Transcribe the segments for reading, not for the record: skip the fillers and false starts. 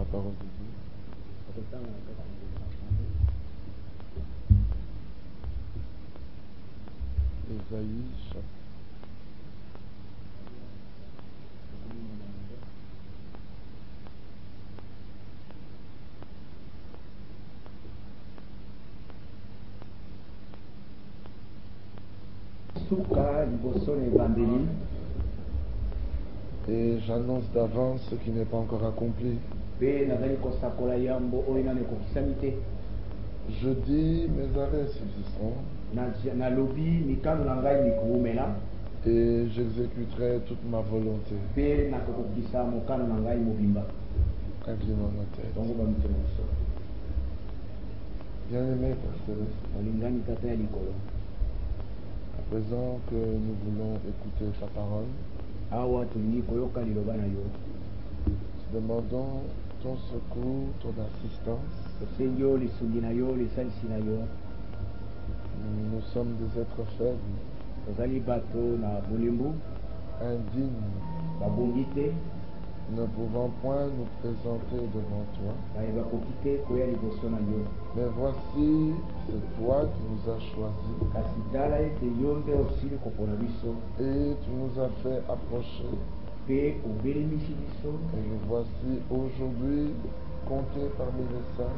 la parole de Dieu. Ésaïe, chapitre. Et j'annonce d'avance ce qui n'est pas encore accompli. Je dis mes arrêts subsisteront et j'exécuterai toute ma volonté. Inclinons nos têtes. Bien-aimé Père Céleste, à présent que nous voulons écouter ta parole, demandons ton secours, ton assistance. Nous sommes des êtres faibles, indignes, ne pouvant point nous présenter devant toi. Mais voici, c'est toi qui nous as choisis et tu nous as fait approcher. Et nous voici aujourd'hui comptés parmi les saints,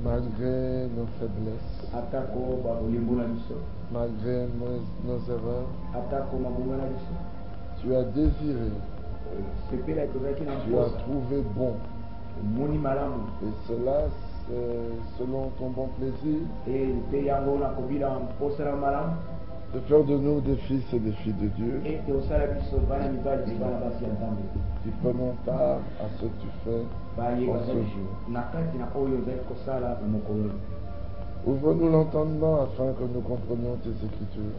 malgré nos faiblesses, malgré nos erreurs. Tu as désiré, tu as trouvé bon, et cela c'est selon ton bon plaisir, de faire de nous des fils et des filles de Dieu, qui prenons part à ce que tu fais en ce jour. Ouvre-nous l'entendement afin que nous comprenions tes Écritures.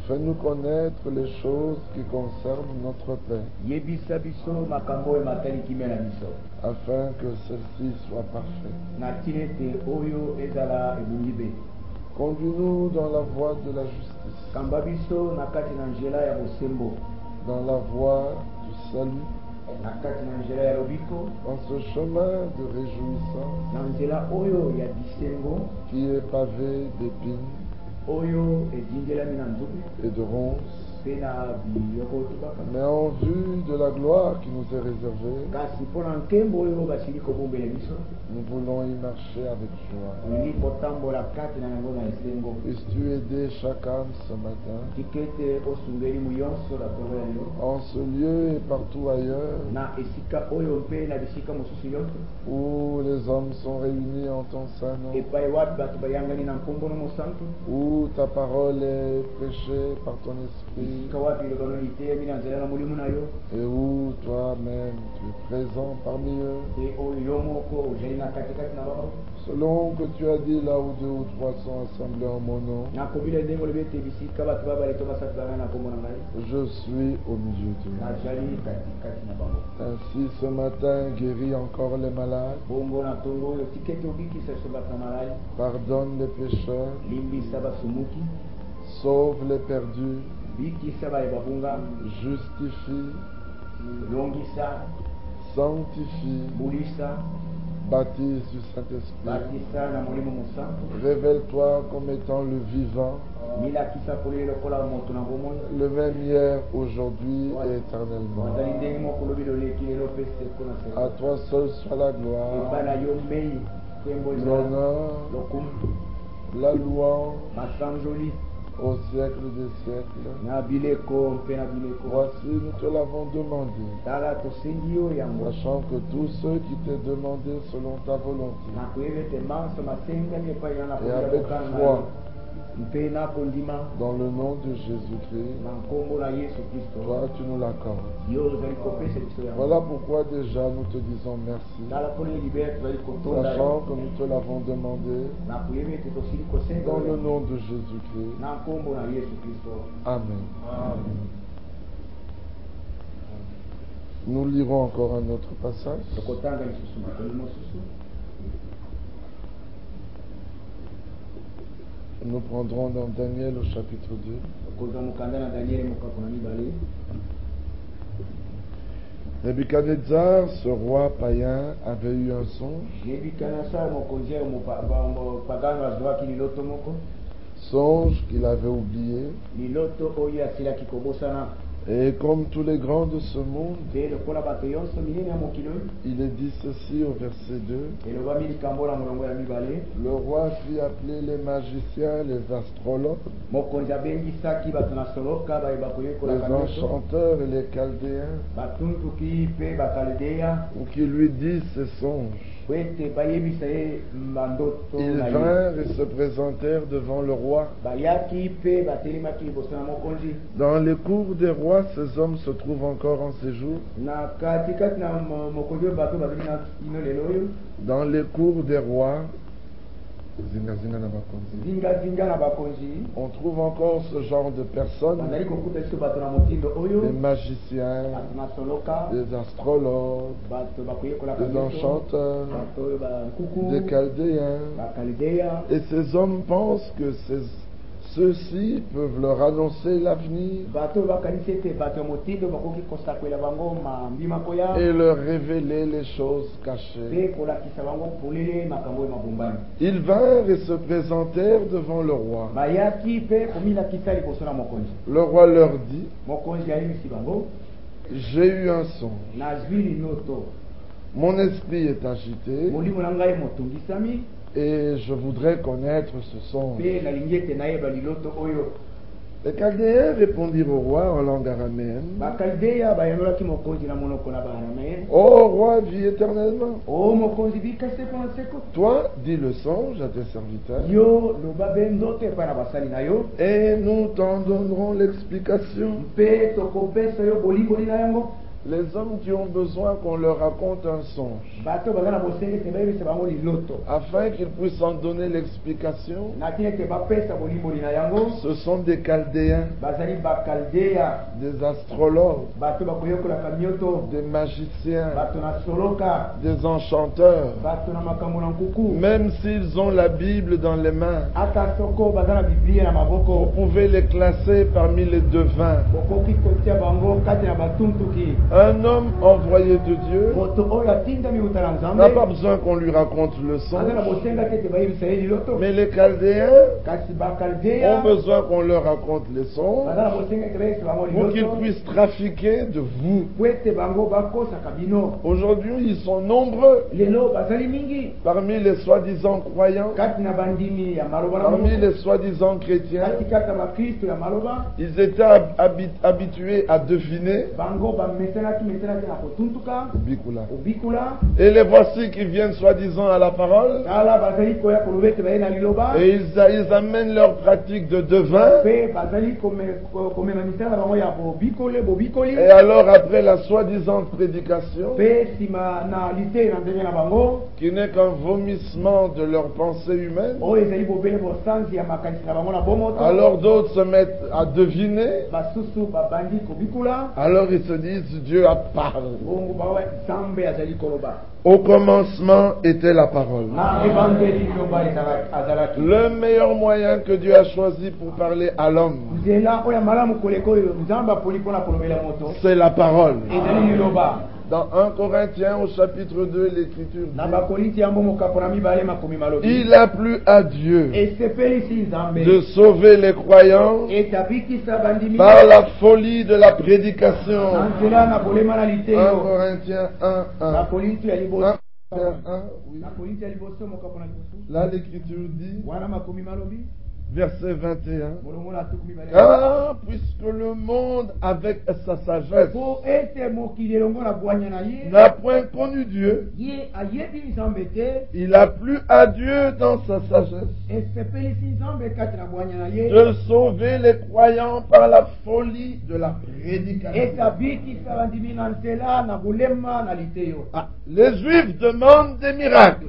Fais-nous connaître les choses qui concernent notre paix, afin que celle-ci soit parfaite. Conduis-nous dans la voie de la justice, dans la voie du salut, dans ce chemin de réjouissance qui est pavé d'épines et de ronces, mais en vue de la gloire qui nous est réservée, nous voulons y marcher avec joie. Puisses-tu aider chaque âme ce matin, en ce lieu et partout ailleurs, où les hommes sont réunis en ton saint nom, où ta parole est prêchée par ton esprit, et où toi-même tu es présent parmi eux, selon que tu as dit, là où 2 ou 3 sont assemblés en mon nom, je suis au milieu d'eux. Ainsi ce matin, guéris encore les malades, pardonne les pécheurs, sauve les perdus, justifie, sanctifie, baptise du Saint-Esprit, révèle-toi comme étant le vivant, le même hier, aujourd'hui et éternellement. À toi seul soit la gloire, l'honneur, la louange au siècle des siècles. Voici, nous te l'avons demandé, sachant que tous ceux qui t'ont demandé selon ta volonté, et avec foi, dans le nom de Jésus-Christ, toi tu nous l'accordes. Voilà pourquoi déjà nous te disons merci, sachant que nous te l'avons demandé dans le nom de Jésus-Christ. Amen. Amen. Nous lirons encore un autre passage. Nous prendrons dans Daniel au chapitre 2. Nebuchadnezzar, ce roi païen, avait eu un songe. Songe qu'il avait oublié. Et comme tous les grands de ce monde, il est dit ceci au verset 2. Le roi fit appeler les magiciens, les astrologues, les enchanteurs et les chaldéens, pour qu'ils lui disent ses songes. Ils vinrent et se présentèrent devant le roi. Dans les cours des rois, ces hommes se trouvent encore en séjour. Dans les cours des rois, on trouve encore ce genre de personnes, des magiciens, des astrologues, des enchanteurs, des chaldéens. Et ces hommes pensent que ceux-ci peuvent leur annoncer l'avenir et leur révéler les choses cachées. Ils vinrent et se présentèrent devant le roi. Le roi leur dit: j'ai eu un songe. Mon esprit est agité et je voudrais connaître ce songe. Les Chaldéens répondirent au roi en langue araméenne: Ô roi, vis éternellement. Toi, dis le songe à tes serviteurs, et nous t'en donnerons l'explication. Les hommes qui ont besoin qu'on leur raconte un songe, afin qu'ils puissent en donner l'explication, ce sont des Chaldéens, des astrologues, des magiciens, des enchanteurs. Même s'ils ont la Bible dans les mains, vous pouvez les classer parmi les devins. Un homme envoyé de Dieu n'a pas besoin qu'on lui raconte le songe, mais les Chaldéens ont besoin qu'on leur raconte les songes pour qu'ils puissent trafiquer de vous. Aujourd'hui, ils sont nombreux parmi les soi-disant croyants, parmi les soi-disant chrétiens. Ils étaient habitués à deviner. Et les voici qui viennent soi-disant à la parole, et ils amènent leur pratique de devin. Et alors après la soi-disant prédication, qui n'est qu'un vomissement de leurs pensées humaines, alors d'autres se mettent à deviner. Alors ils se disent: Dieu a parlé. Au commencement était la parole. Le meilleur moyen que Dieu a choisi pour parler à l'homme, c'est la parole. Dans 1 Corinthiens au chapitre 2, l'Écriture dit: il a plu à Dieu de sauver les croyants par la folie de la prédication. 1 Corinthiens 1:1. Oui. Là, l'Écriture dit, verset 21, car puisque le monde avec sa sagesse n'a point connu Dieu, il a plu à Dieu dans sa sagesse de sauver les croyants par la folie de la prédication. Les Juifs demandent des miracles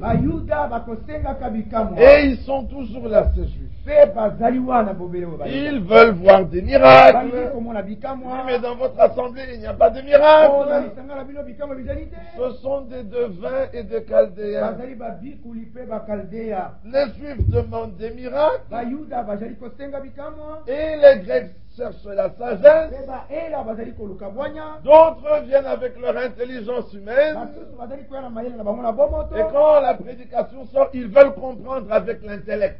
et ils sont toujours là, ces Juifs. Ils veulent voir des miracles. Mais dans votre assemblée, il n'y a pas de miracles. Ce sont des devins et des chaldéens. Les Juifs demandent des miracles. Et les Grecs cherchent la sagesse. D'autres viennent avec leur intelligence humaine. Et quand la prédication sort, ils veulent comprendre avec l'intellect.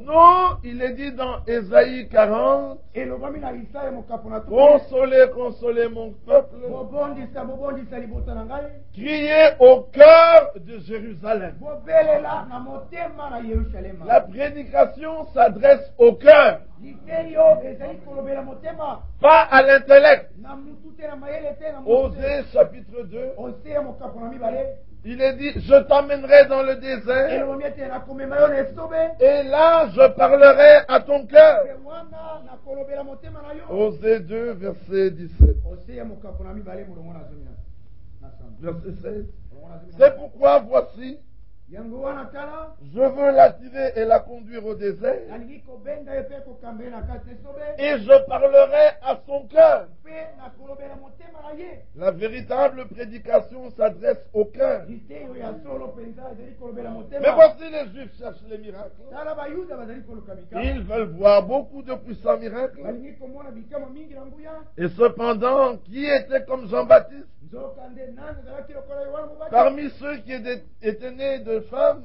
Non, il est dit dans Ésaïe 40, consolez, consolez mon peuple. Criez au cœur de Jérusalem. La prédication s'adresse au cœur, pas à l'intellect. Osée chapitre 2, il est dit, je t'emmènerai dans le désert et là je parlerai à ton cœur. Osée 2, verset 17. Verset 16. C'est pourquoi voici, je veux l'attirer et la conduire au désert et je parlerai à son cœur. La véritable prédication s'adresse au cœur. Mais voici, les Juifs cherchent les miracles. Ils veulent voir beaucoup de puissants miracles. Et cependant, qui était comme Jean-Baptiste? Parmi ceux qui étaient nés de femmes,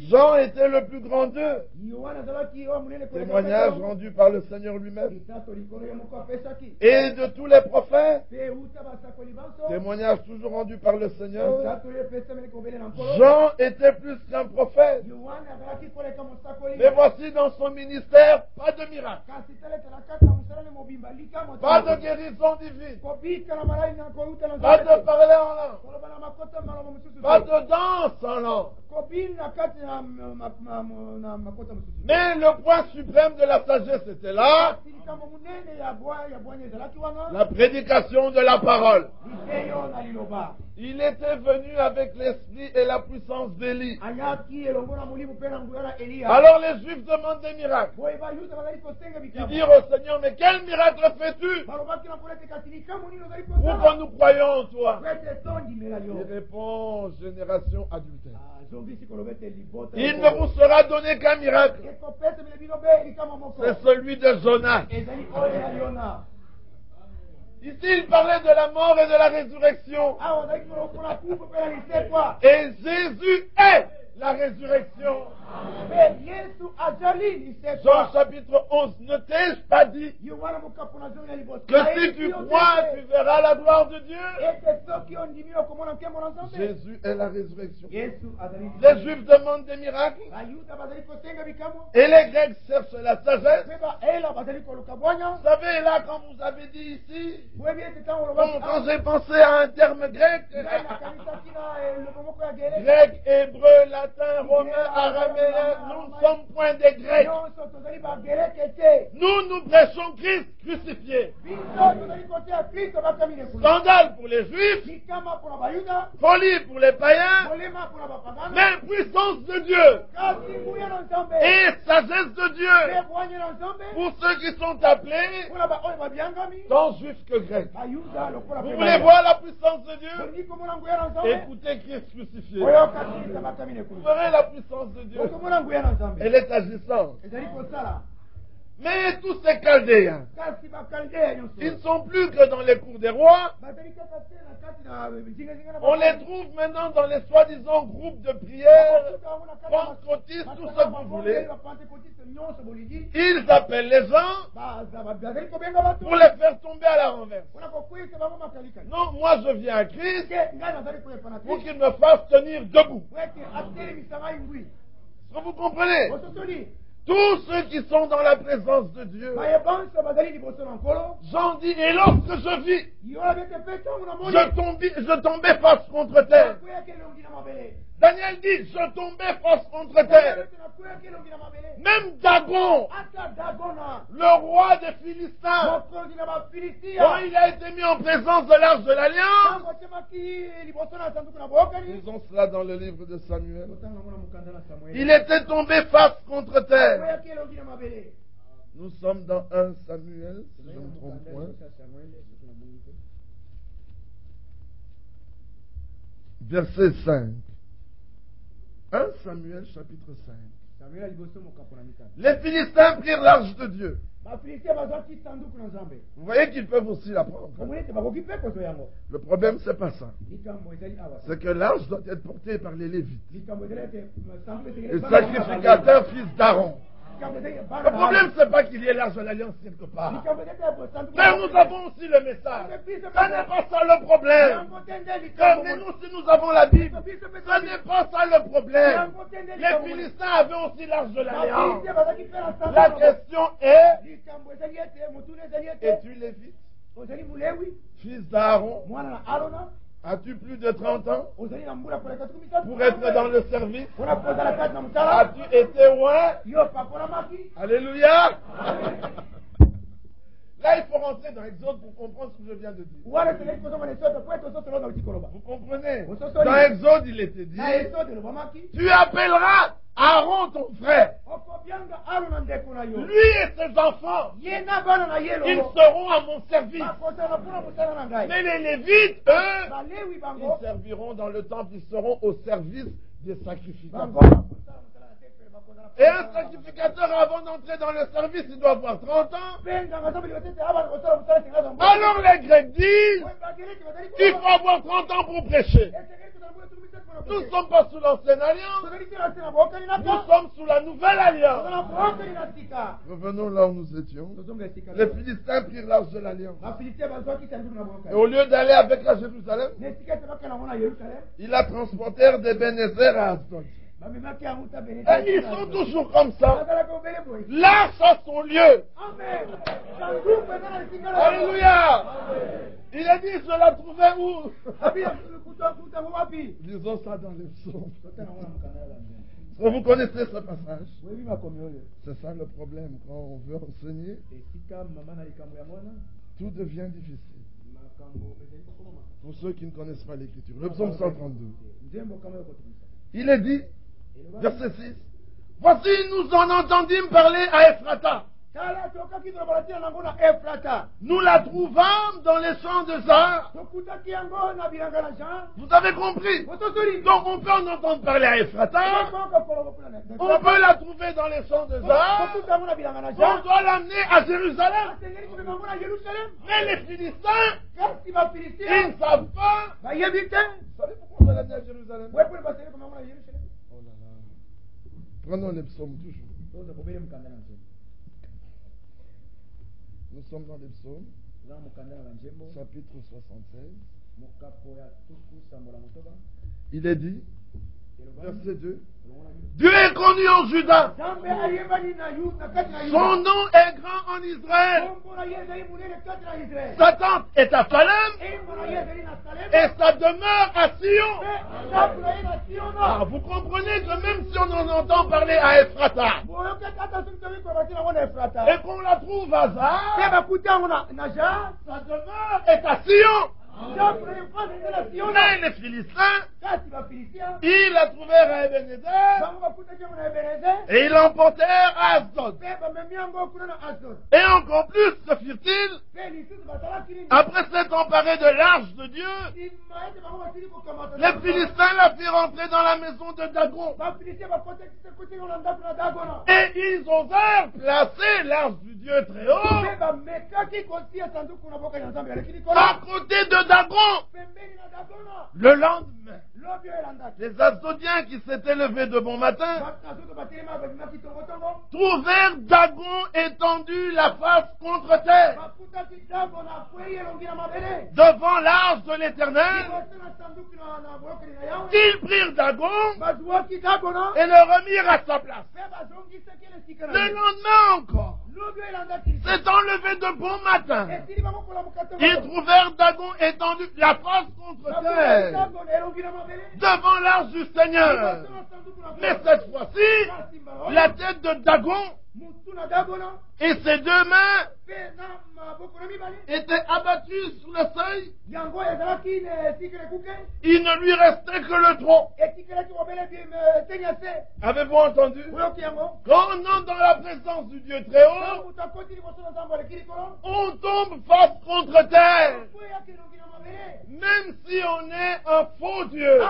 Jean était le plus grand d'eux. Témoignage rendu par le Seigneur lui-même. Et de tous les prophètes, témoignage toujours rendu par le Seigneur. Jean était plus qu'un prophète. Mais voici dans son ministère, pas de miracle. Pas de guérison divine. Pas de parler en langue. Pas de danse en langue. Mais le point suprême de la sagesse était là. La prédication de la parole. Il était venu avec l'esprit et la puissance d'Élie. Alors les Juifs demandent des miracles. Ils dirent au Seigneur, mais quel miracle fais-tu pour que nous croyions en toi? Il répond, génération adultère. Il ne vous sera donné qu'un miracle. C'est celui de Jonas. Ici, il parlait de la mort et de la résurrection. Et Jésus est la résurrection. Jean chapitre 11, ne t'ai-je pas dit que si tu crois, tu verras la gloire de Dieu? Jésus est la résurrection. Les Juifs demandent des miracles et les Grecs cherchent la sagesse. Vous savez, là, quand vous avez dit ici, quand j'ai pensé à un terme grec, grec, hébreu, latin, romain, araméen, nous ne sommes point des Grecs. Nous prêchons Christ crucifié. Scandale pour les Juifs, folie pour les païens, mais puissance de Dieu et sagesse de Dieu pour ceux qui sont appelés tant juifs que grecs. Vous voulez voir la puissance de Dieu? Écoutez Christ crucifié. Vous verrez la puissance de Dieu. Elle est agissante. Mais tous ces Chaldéens, ils ne sont plus que dans les cours des rois. On les trouve maintenant dans les soi-disant groupes de prière, pentecôtistes, tout ce que vous voulez. Ils appellent les gens pour les faire tomber à la renverse. Non, moi je viens à Christ pour qu'il me fasse tenir debout. Est-ce que vous comprenez? Tous ceux qui sont dans la présence de Dieu. Jean dit, et lorsque je vis, je tombais face contre terre. Daniel dit, je tombais face contre terre. Même Dagon, le roi des Philistins, quand il a été mis en présence de l'arche de l'Alliance, lisons cela dans le livre de Samuel, il était tombé face contre terre. Nous sommes dans 1 Samuel, si je ne me trompe point. Verset 5. 1 Samuel chapitre 5. Les Philistins prirent l'arche de Dieu. Vous voyez qu'ils peuvent aussi la prendre. Le problème, c'est pas ça. C'est que l'arche doit être portée par les Lévites. Les sacrificateurs, fils d'Aaron. Le problème, c'est pas qu'il y ait l'arche de l'alliance quelque part. Mais nous avons aussi le message. Ce n'est pas ça le problème. Mais nous, si nous avons la Bible, ce n'est pas ça le problème. Les Philistins avaient aussi l'arche de l'alliance. La question est, es-tu Lévite, fils d'Aaron? As-tu plus de 30 ans pour être dans le service? As-tu été loin? Alléluia. Là, il faut rentrer dans Exode pour comprendre ce que je viens de dire. Vous comprenez? Dans Exode, il était dit, tu appelleras Aaron ton frère. Lui et ses enfants, ils seront à mon service. Mais les Lévites, eux, ils serviront dans le temple, ils seront au service des sacrificateurs. Et un sacrificateur, avant d'entrer dans le service, il doit avoir 30 ans. Alors les Grecs disent qu'il faut avoir 30 ans pour prêcher. Nous ne sommes pas sous l'ancienne alliance. Nous sommes sous la nouvelle alliance. Revenons là où nous étions. Les Philistins prirent l'arche de l'alliance. Et au lieu d'aller avec à Jérusalem, ils la transportèrent d'Ebenezer à Asdod. Et ils sont toujours comme ça. Là, ça son lieu. Alléluia. Il a dit, je la trouvais où? Lisons ça dans les psaumes. Vous connaissez ce passage? C'est ça le problème. Quand on veut enseigner, tout devient difficile. Pour ceux qui ne connaissent pas l'écriture. Le psaume 132. Il est dit, verset 6, voici, nous en entendîmes parler à Ephrata. Nous la trouvâmes dans les champs de Zar. Vous avez compris? Donc on peut en entendre parler à Ephrata. On peut la trouver dans les champs de Zar. On doit l'amener à Jérusalem. Mais les Philistins, ils ne savent pas. Vous savez pourquoi on doit l'amener à Jérusalem? Oh là là. Prenons les psaumes toujours. Nous sommes dans les psaumes, chapitre 76. Il est dit, verset 2, Dieu est connu en Juda. Son nom est grand en Israël. Sa tente est à Salem et sa demeure à Sion. Ah, vous comprenez que même si on en entend parler à Ephrata et qu'on la trouve à Zar, sa demeure est à Sion. Mais les Philistins, ils la trouvèrent à Ebenezer et ils l'emportèrent à Asdod. Et encore plus se firent-ils, après s'être emparés de l'arche de Dieu, les Philistins la firent entrer dans la maison de Dagon. Et ils osèrent placer l'arche du Dieu très haut à côté de Dagon. Le lendemain, les Asdodiens qui s'étaient levés de bon matin trouvèrent Dagon étendu la face contre terre devant l'arche de l'Éternel. Ils prirent Dagon et le remirent à sa place. Le lendemain encore, s'étant levés de bon matin, ils trouvèrent Dagon étendu la face contre terre devant l'arche du Seigneur. Mais cette fois-ci, la tête de Dagon Et ses deux mains étaient abattues sous le seuil. Il ne lui restait que le tronc. Avez-vous entendu? Quand on entre dans la présence du Dieu très haut, on tombe face contre terre. Même si on est un faux Dieu.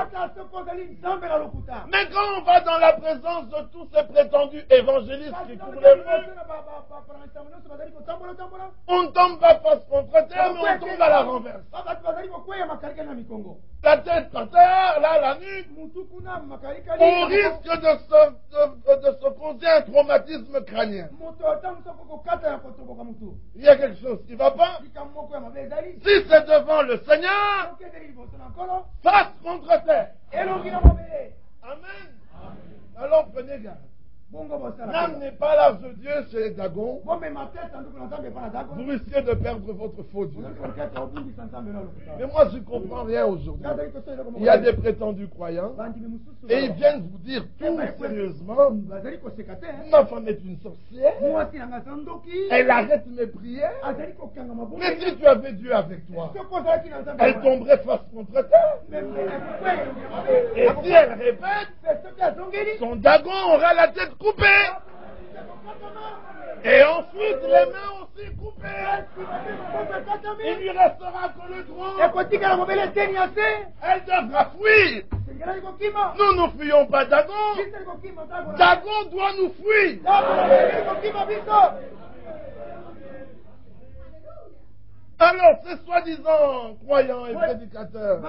Mais quand on va dans la présence de tous ces prétendus évangélistes qui couvrent les rues, on ne tombe pas face contre terre, mais on tombe à la renverse. La tête par terre, là, la nuque. On risque de se causer un traumatisme crânien. Il y a quelque chose qui ne va pas. Si c'est devant le Seigneur, face contre terre. Amen. Alors prenez garde. N'amenez pas l'âge de Dieu chez les Dagons. Vous risquez de perdre votre faux Dieu. Mais moi, je ne comprends rien aujourd'hui. Il y a des prétendus croyants et ils viennent vous dire tout sérieusement: ma femme est une sorcière, elle arrête mes prières. Mais si tu avais Dieu avec toi, elle tomberait face contre terre. Et si elle répète, son Dagon aura la tête coupée. Et ensuite les mains aussi coupées. Il lui restera que le tronc. Elle devra fuir. Nous ne fuyons pas Dagon. Dagon doit nous fuir. Alors, ces soi-disant croyants et prédicateurs,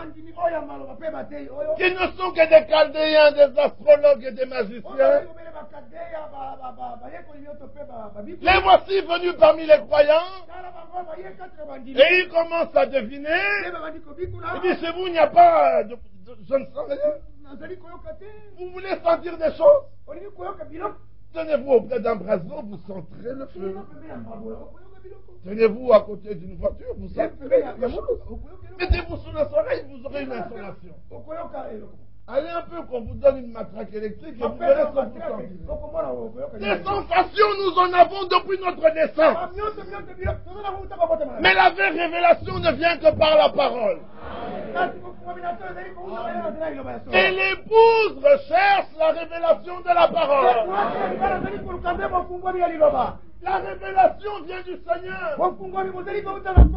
qui ne sont que des chaldéens, des astrologues et des magiciens, les voici venus parmi les croyants, et ils commencent à deviner. Il dit: chez vous, il n'y a pas de je ne sens rien. Vous voulez sentir des choses? Tenez-vous auprès d'un brasier, vous sentirez le feu. Tenez-vous à côté d'une voiture, vous sentirez quelque chose. Mettez-vous sous le soleil, vous aurez une insolation. Allez un peu qu'on vous donne une matraque électrique et vous verrez ce que vous sentirez. Des sensations, nous en avons depuis notre naissance. Mais la vraie révélation ne vient que par la parole. Et l'épouse recherche la révélation de la parole. La révélation vient du Seigneur.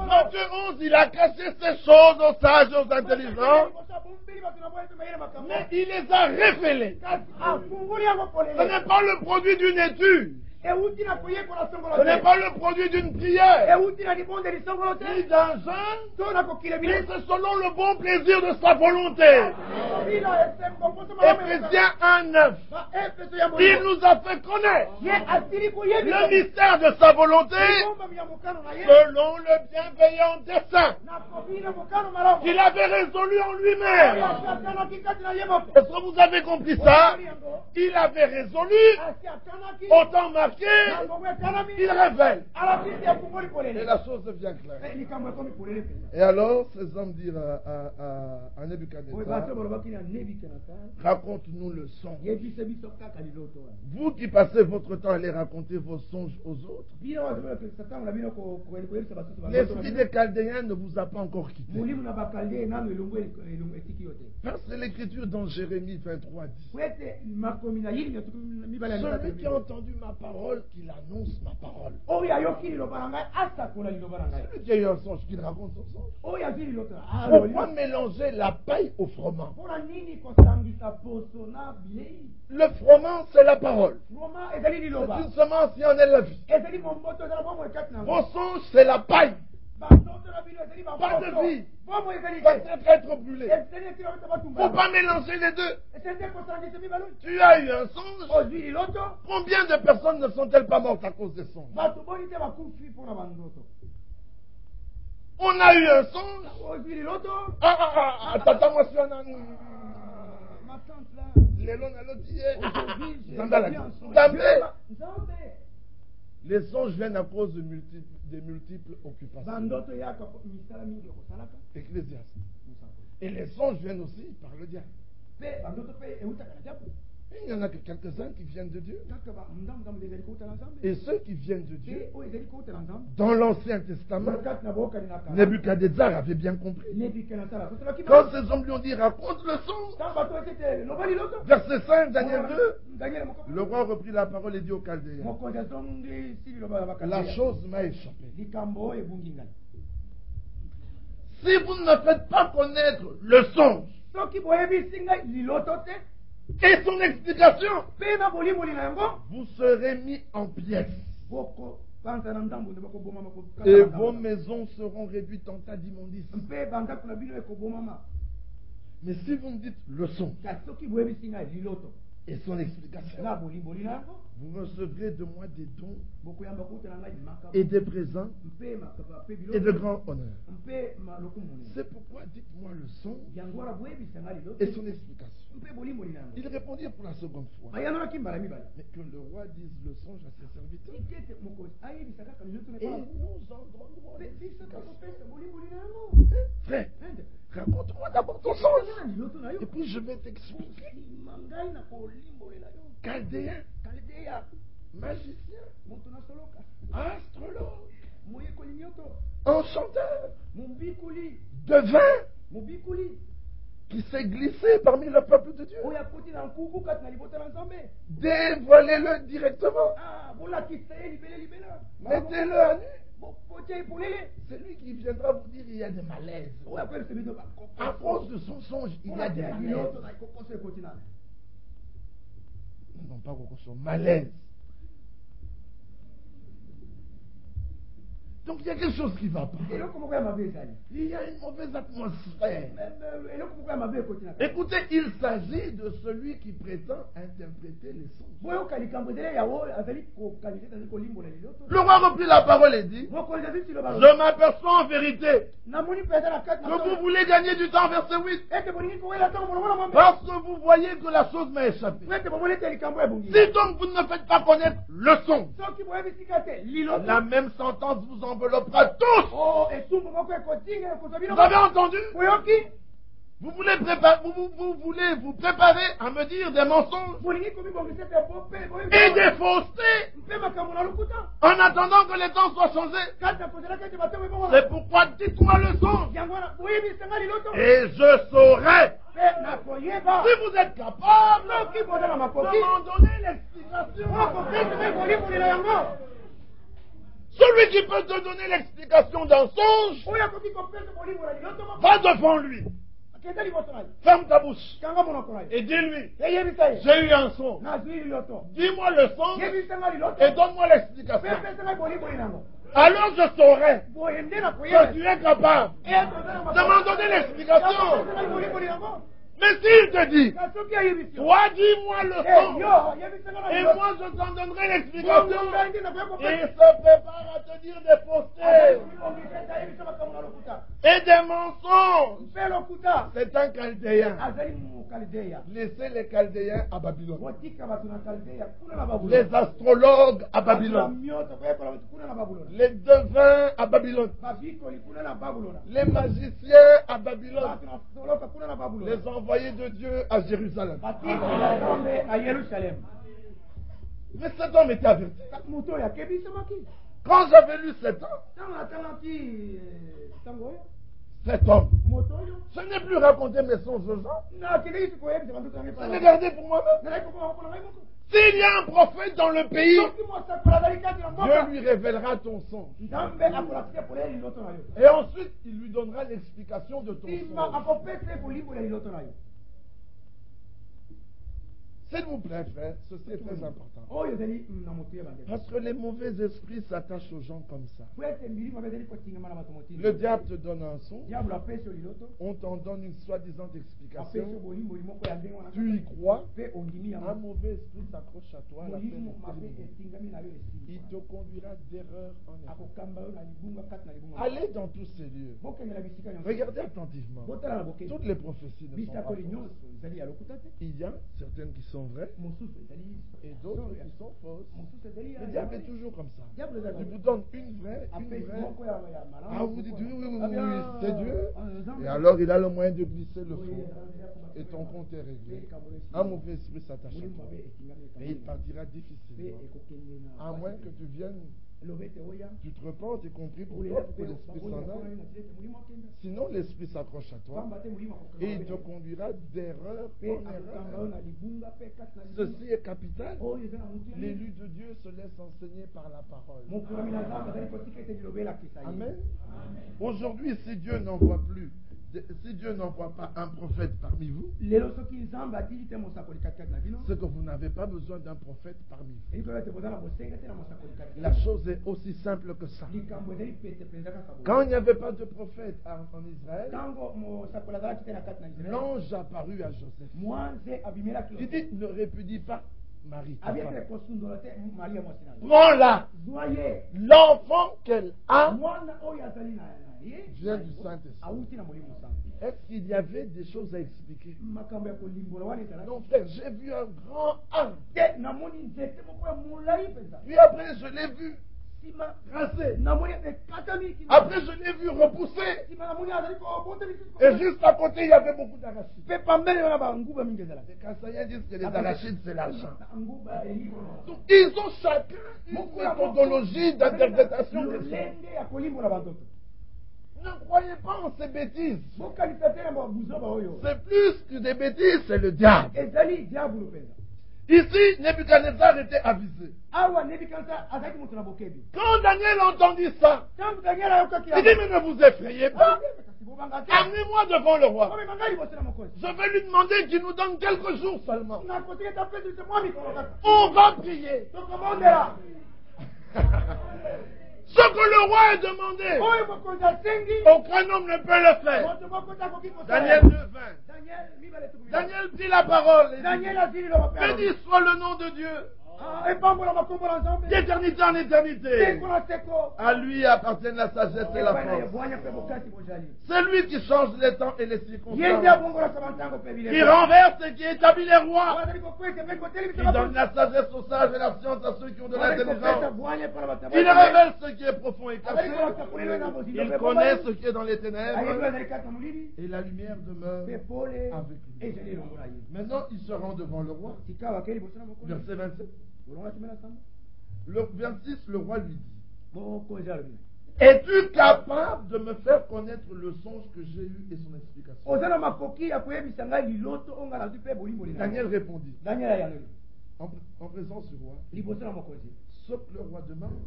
Matthieu 11, il a caché ces choses aux sages et aux intelligents, mais il les a révélées. Ce n'est pas le produit d'une étude. Ce n'est pas le produit d'une prière, ni d'un jeûne, mais c'est selon le bon plaisir de sa volonté. Éphésiens 1:9. Il nous a fait connaître le mystère de sa volonté selon le bienveillant dessein qu'il avait résolu en lui-même. Est-ce que vous avez compris ça? Il avait résolu, autant marqué, il révèle. Et la chose devient claire. Et alors, ces hommes dirent à Nebuchadnezzar: raconte-nous le songe. Vous qui passez votre temps à les raconter vos songes aux autres, l'esprit des Chaldéens ne vous a pas encore quitté. Parce que l'écriture dans Jérémie 23 dit: celui qui a entendu ma parole, qu'il annonce ma parole. Celui qui a eu un songe, qu'il raconte son songe. Pourquoi mélanger la paille au froment? Le froment, c'est la parole. C'est une semence qui en est la vie. Vos songes, c'est la paille. Pas de vie. Va être brûlé. Il ne faut pas mélanger les deux. Tu as eu un songe. Combien de personnes ne sont-elles pas mortes à cause des songes? On a eu un songe. Attends-moi sur un les songes viennent à cause des multiples occupations. Ecclésiaste. Et les songes viennent aussi par le diable. Il y en a que quelques-uns qui viennent de Dieu. Et ceux qui viennent de Dieu, dans l'Ancien Testament, Nebuchadnezzar avait bien compris. Quand ces hommes lui ont dit, raconte le songe. Verset 5, Daniel 2, le roi reprit la parole et dit aux Chaldéens, la chose m'a échappé. Si vous ne me faites pas connaître le songe et son explication, vous serez mis en pièces. Et vos maisons seront réduites en tas d'immondices. Mais si vous me dites le songe et son explication, vous recevrez de moi des dons et des présents et de grands honneurs. C'est pourquoi dites-moi le son et son explication. Il répondit pour la seconde fois. Mais que le roi dise le songe à ses serviteurs. Et nous en donnerons l'explication. Frère, raconte-moi d'abord ton songe. Et puis je vais t'expliquer. Chaldéen, magicien, astrologue, enchanteur, devin, qui s'est glissé parmi le peuple de Dieu. Dévoilez-le directement. Mettez-le à nu. C'est lui qui viendra vous dire il y a des malaises. À cause de son songe, il y a des malaises. Non, pas beaucoup, son malaise. Donc il y a quelque chose qui ne va pas. Il y a une mauvaise atmosphère. Écoutez, il s'agit de celui qui prétend interpréter les songes. Le roi reprit la parole et dit, je m'aperçois en vérité que vous voulez gagner du temps, verset 8, parce que vous voyez que la chose m'a échappé. Si donc vous ne me faites pas connaître le son, la même sentence vous enveloppera tous. Vous avez entendu? Vous voulez vous préparer à me dire des mensonges et des faussetés en attendant que les temps soient changés. C'est pourquoi dites-moi le songe et je saurai. Si vous êtes capable de m'en donner l'explication. Celui qui peut te donner l'explication d'un songe va devant lui. Ferme ta bouche et dis-lui, j'ai eu un songe. Dis-moi le songe et donne-moi l'explication. Alors je saurai que tu es capable de m'en donner l'explication. Mais s'il te dit, toi dis-moi le son, et moi je t'en donnerai l'explication, il se prépare à te dire des faussetés et des mensonges. C'est un Chaldéen. Laissez les Chaldéens à Babylone. Les astrologues à Babylone. Les devins à Babylone. Les magiciens à Babylone. Les envoyés de Dieu à Jérusalem. Mais cet homme était averti. Quand j'avais lu cet homme, je n'ai plus raconté mes songes aux gens. Je l'ai gardé pour moi-même. S'il y a un prophète dans le pays, Dieu lui révélera ton songe. Et ensuite, il lui donnera l'explication de ton songe. S'il vous plaît, frère, ceci est très important. Parce que les mauvais esprits s'attachent aux gens comme ça. Le diable te donne un son, on t'en donne une soi-disant explication, tu y crois, un mauvais esprit s'accroche à toi, il te conduira d'erreur en erreur. Allez dans tous ces lieux, regardez attentivement, toutes les prophéties ne sont pas fausses. Il y a certaines qui sont sont vraies et d'autres qui sont fausses. Le diable est toujours comme ça. Il vous donne une vraie. Ah, vous dites oui, c'est Dieu. Et alors il a le moyen de glisser le faux. Et ton compte est réglé. Un mauvais esprit s'attache à toi. Et il partira difficilement. À moins que tu viennes, tu te repentes, y compris pour toi, pour que l'esprit s'en aille. Sinon, l'esprit s'accroche à toi et il te conduira d'erreur en erreur. Ceci est capital. L'élu de Dieu se laisse enseigner par la parole. Amen. Aujourd'hui, si Dieu n'envoie plus, si Dieu n'envoie pas un prophète parmi vous, c'est que vous n'avez pas besoin d'un prophète parmi vous. La chose est aussi simple que ça. Quand il n'y avait pas de prophète en Israël, l'ange apparut à Joseph. Il dit, ne répudie pas Marie. Prends-la. L'enfant qu'elle a vient du Saint-Esprit. Est-ce qu'il y avait des choses à expliquer? Non, frère, j'ai vu un grand arbre. Puis après, je l'ai vu tracé. Après, je l'ai vu repousser. Et juste à côté, il y avait beaucoup d'arachides. Les Kassaïens disent que les arachides, c'est l'argent. Donc, ils ont chacun une méthodologie d'interprétation des choses. Ne croyez pas en ces bêtises. C'est plus que des bêtises, c'est le diable. Ici, Nebuchadnezzar était avisé. Quand Daniel entendit ça, il dit, mais ne vous effrayez pas. Amenez-moi devant le roi. Je vais lui demander qu'il nous donne quelques jours seulement. On va prier. Ce que le roi a demandé, aucun homme ne peut le faire. Daniel 2:20. Daniel dit la parole. Béni soit le nom de Dieu. D'éternité en éternité. À lui appartiennent la sagesse et la force. C'est lui qui change les temps et les circonstances. Qui renverse et qui établit les rois. Qui donne la sagesse aux sages et la science à ceux qui ont de l'intelligence. Il révèle ce qui est profond et caché. Il connaît ce qui est dans les ténèbres. Et la lumière demeure avec lui. Maintenant, il se rend devant le roi. Verset 27. Le 26, le roi lui dit, es-tu capable de me faire connaître le songe que j'ai eu et son explication? Daniel répondit, en présence du roi, ce que le roi demande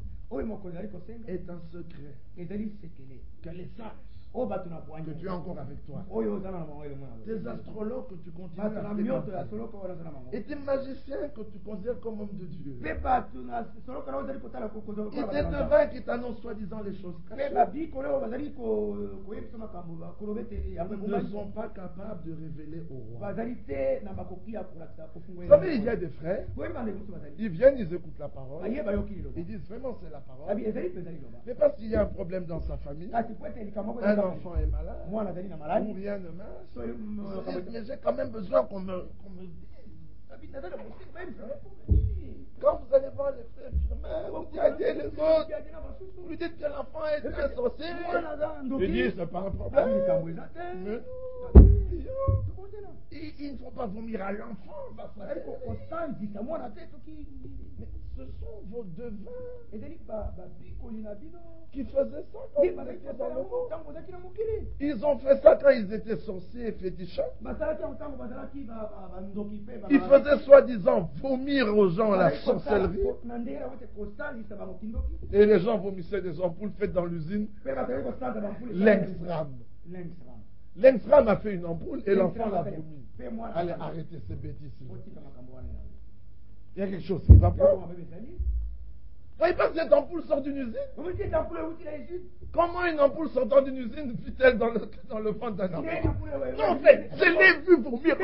est un secret qu'elle est sage, que tu as encore avec toi. Tes astrologues que tu continues à fréquenter. Et tes magiciens que tu considères comme hommes de Dieu. Et tes devins qui t'annoncent soi-disant les choses cachées. Ne sont pas capables de révéler au roi. Vous savez, il y a des frères, ils viennent, ils écoutent la parole, ils disent vraiment c'est la parole. Mais parce qu'il y a un problème dans sa famille, un enfant est malade, ou rien ne marche, mais j'ai quand même besoin qu'on me dise. Quand vous allez voir les frères firmins, vous dites les autres, vous lui dites que l'enfant est un sorcier, il dit c'est pas un problème. Mais il ne faut pas vomir à l'enfant. Mais ce sont vos devins qui faisaient ça quand vous étiez dans le monde. Ils ont fait ça quand ils étaient sorciers et fétichards. Ils faisaient soi-disant vomir aux gens la sorcellerie. Et les gens vomissaient des ampoules faites dans l'usine. L'Engstram a fait une ampoule et l'enfant l'a vomi. Allez, arrêtez ces bêtises. Il y a quelque chose qui ne va pas. Voyez pas que cette ampoule sort d'une usine? Comment une ampoule sortant d'une usine fut-elle dans le ventre d'un enfant? Non, en fait, je l'ai vu vomir.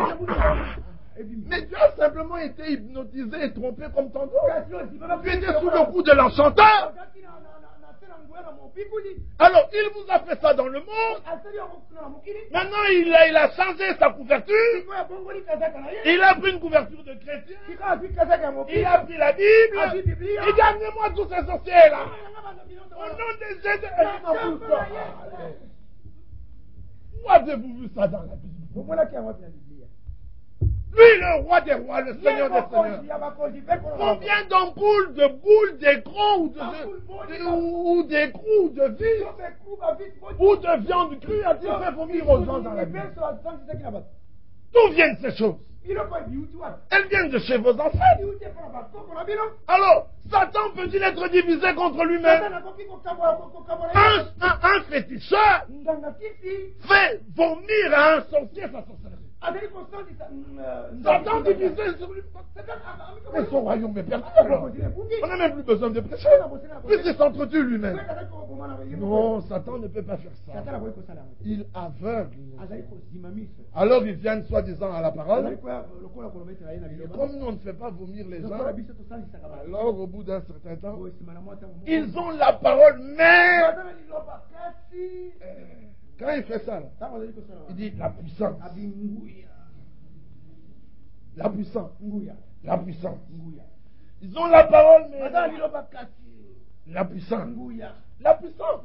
Mais tu as simplement été hypnotisé et trompé comme tant d'autres. Tu étais sous le coup de l'enchanteur. Alors, il vous a fait ça dans le monde. Maintenant, il a changé sa couverture. Il a pris une couverture de chrétien. Il a pris la Bible. Il dit, amenez-moi tous ces sorciers-là. Au nom de Jésus. Où avez-vous vu ça dans la Bible? Lui, le roi des rois, le Seigneur des seigneurs. Combien d'ampoules, de boules, d'écrans ou d'écrous, de vis ou de viande crue a-t-il fait vomir aux gens dans la Bible? D'où viennent ces choses? Elles viennent de chez vos ancêtres. Alors, Satan peut-il être divisé contre lui-même? Un féticheur fait vomir à un sorcier sa sorcellerie. Satan divisé sur lui. Mais son royaume est perdu. On n'a même plus besoin de prêcher. Puisqu'il s'entretue lui-même. Non, Satan ne peut pas faire ça. Il aveugle. Alors ils viennent soi-disant à la parole. Comme nous on ne fait pas vomir les gens, alors au bout d'un certain temps, ils ont la parole, mais quand il fait ça, là, il dit la puissance. La puissance. La puissance. Ils ont la parole, mais la puissance. La puissance.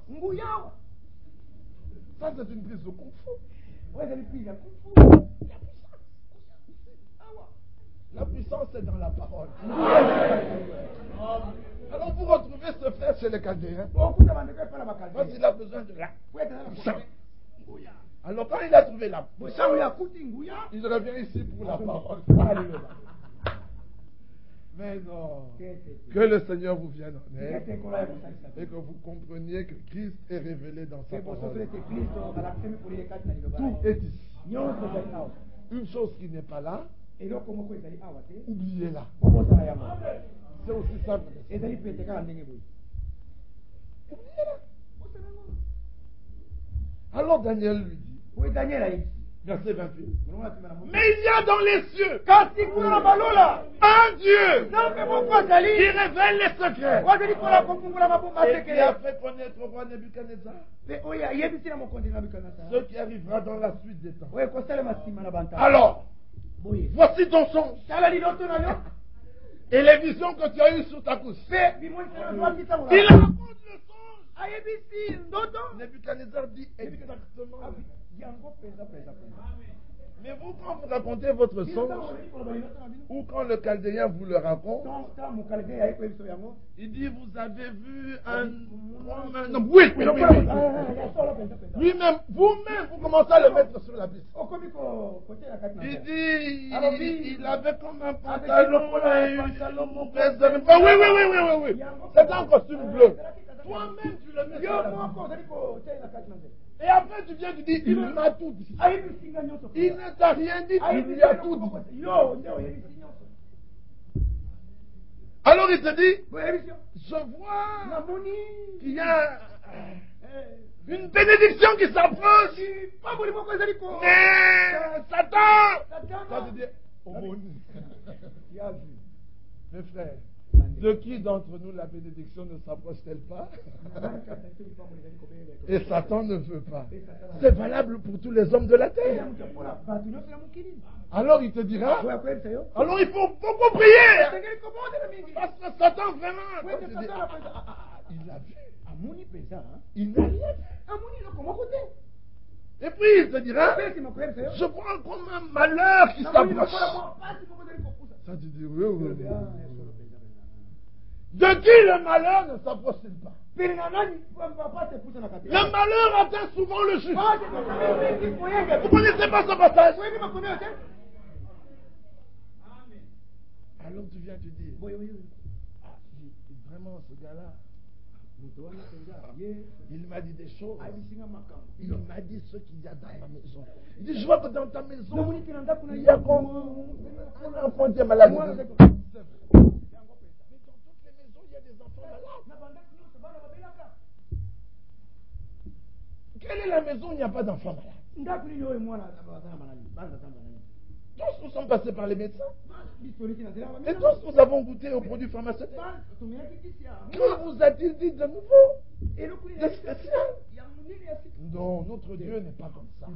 Ça, c'est une prise de kung fu. La puissance est dans la parole. Alors vous retrouvez ce frère chez les Chaldéens. Parce qu'il a besoin de la puissance. Alors quand il a trouvé la puissance, il revient ici pour la parole. Mais non, que le Seigneur vous vienne en aide et que vous compreniez que Christ est révélé dans sa parole. Tout est ici. Une chose qui n'est pas là, oubliez-la. C'est aussi simple. Oubliez-la. Alors Daniel lui dit, verset 28, mais il y a dans les cieux un Dieu qui révèle les secrets et qui a fait connaître au roi Nebuchadnezzar ce qui arrivera dans la suite des temps. Alors, voici ton songe et les visions que tu as eues sur ta couche. Il raconte le songe. Nebuchadnezzar dit exactement. Mais vous, quand vous racontez votre songe, ou quand le Chaldéen vous le raconte, il dit, vous avez vu un... Non, oui. Lui-même, vous-même, vous commencez à le mettre sur la piste. Il dit, il avait comme un pantalon et oui. C'est un costume bleu. Toi-même, tu le mets sur la piste. Et après, tu viens, tu dis, il m'a tout dit. Il ne t'a rien dit, il lui a tout dit. Alors il te dit, je vois qu'il y a une bénédiction qui s'approche. Mais Satan, ça veut dire, mes frères, de qui d'entre nous la bénédiction ne s'approche-t-elle pas? Et Satan ne veut pas. C'est valable pour tous les hommes de la terre. Alors il te dira, alors il faut beaucoup prier. Parce que Satan vraiment, il a vu. Il n'a rien vu. Et puis il te dira, je vois comme un malheur qui s'approche. Ça tu dis, oui. De qui le malheur ne s'approche-t-il pas? Le malheur atteint souvent le juste. Vous ne connaissez pas ce passage? Alors tu viens te dire, vraiment ce gars-là, il m'a dit des choses. Il m'a dit ce qu'il y a dans ma maison. Il dit, je vois que dans ta maison, il y a comme un enfant qui est malade. Quelle est la maison où il n'y a pas d'enfant malade? Tous nous sommes passés par les médecins. Et tous nous avons goûté aux produits pharmaceutiques. Que vous a-t-il dit de nouveau? De spécial? Non, notre Dieu n'est pas comme ça.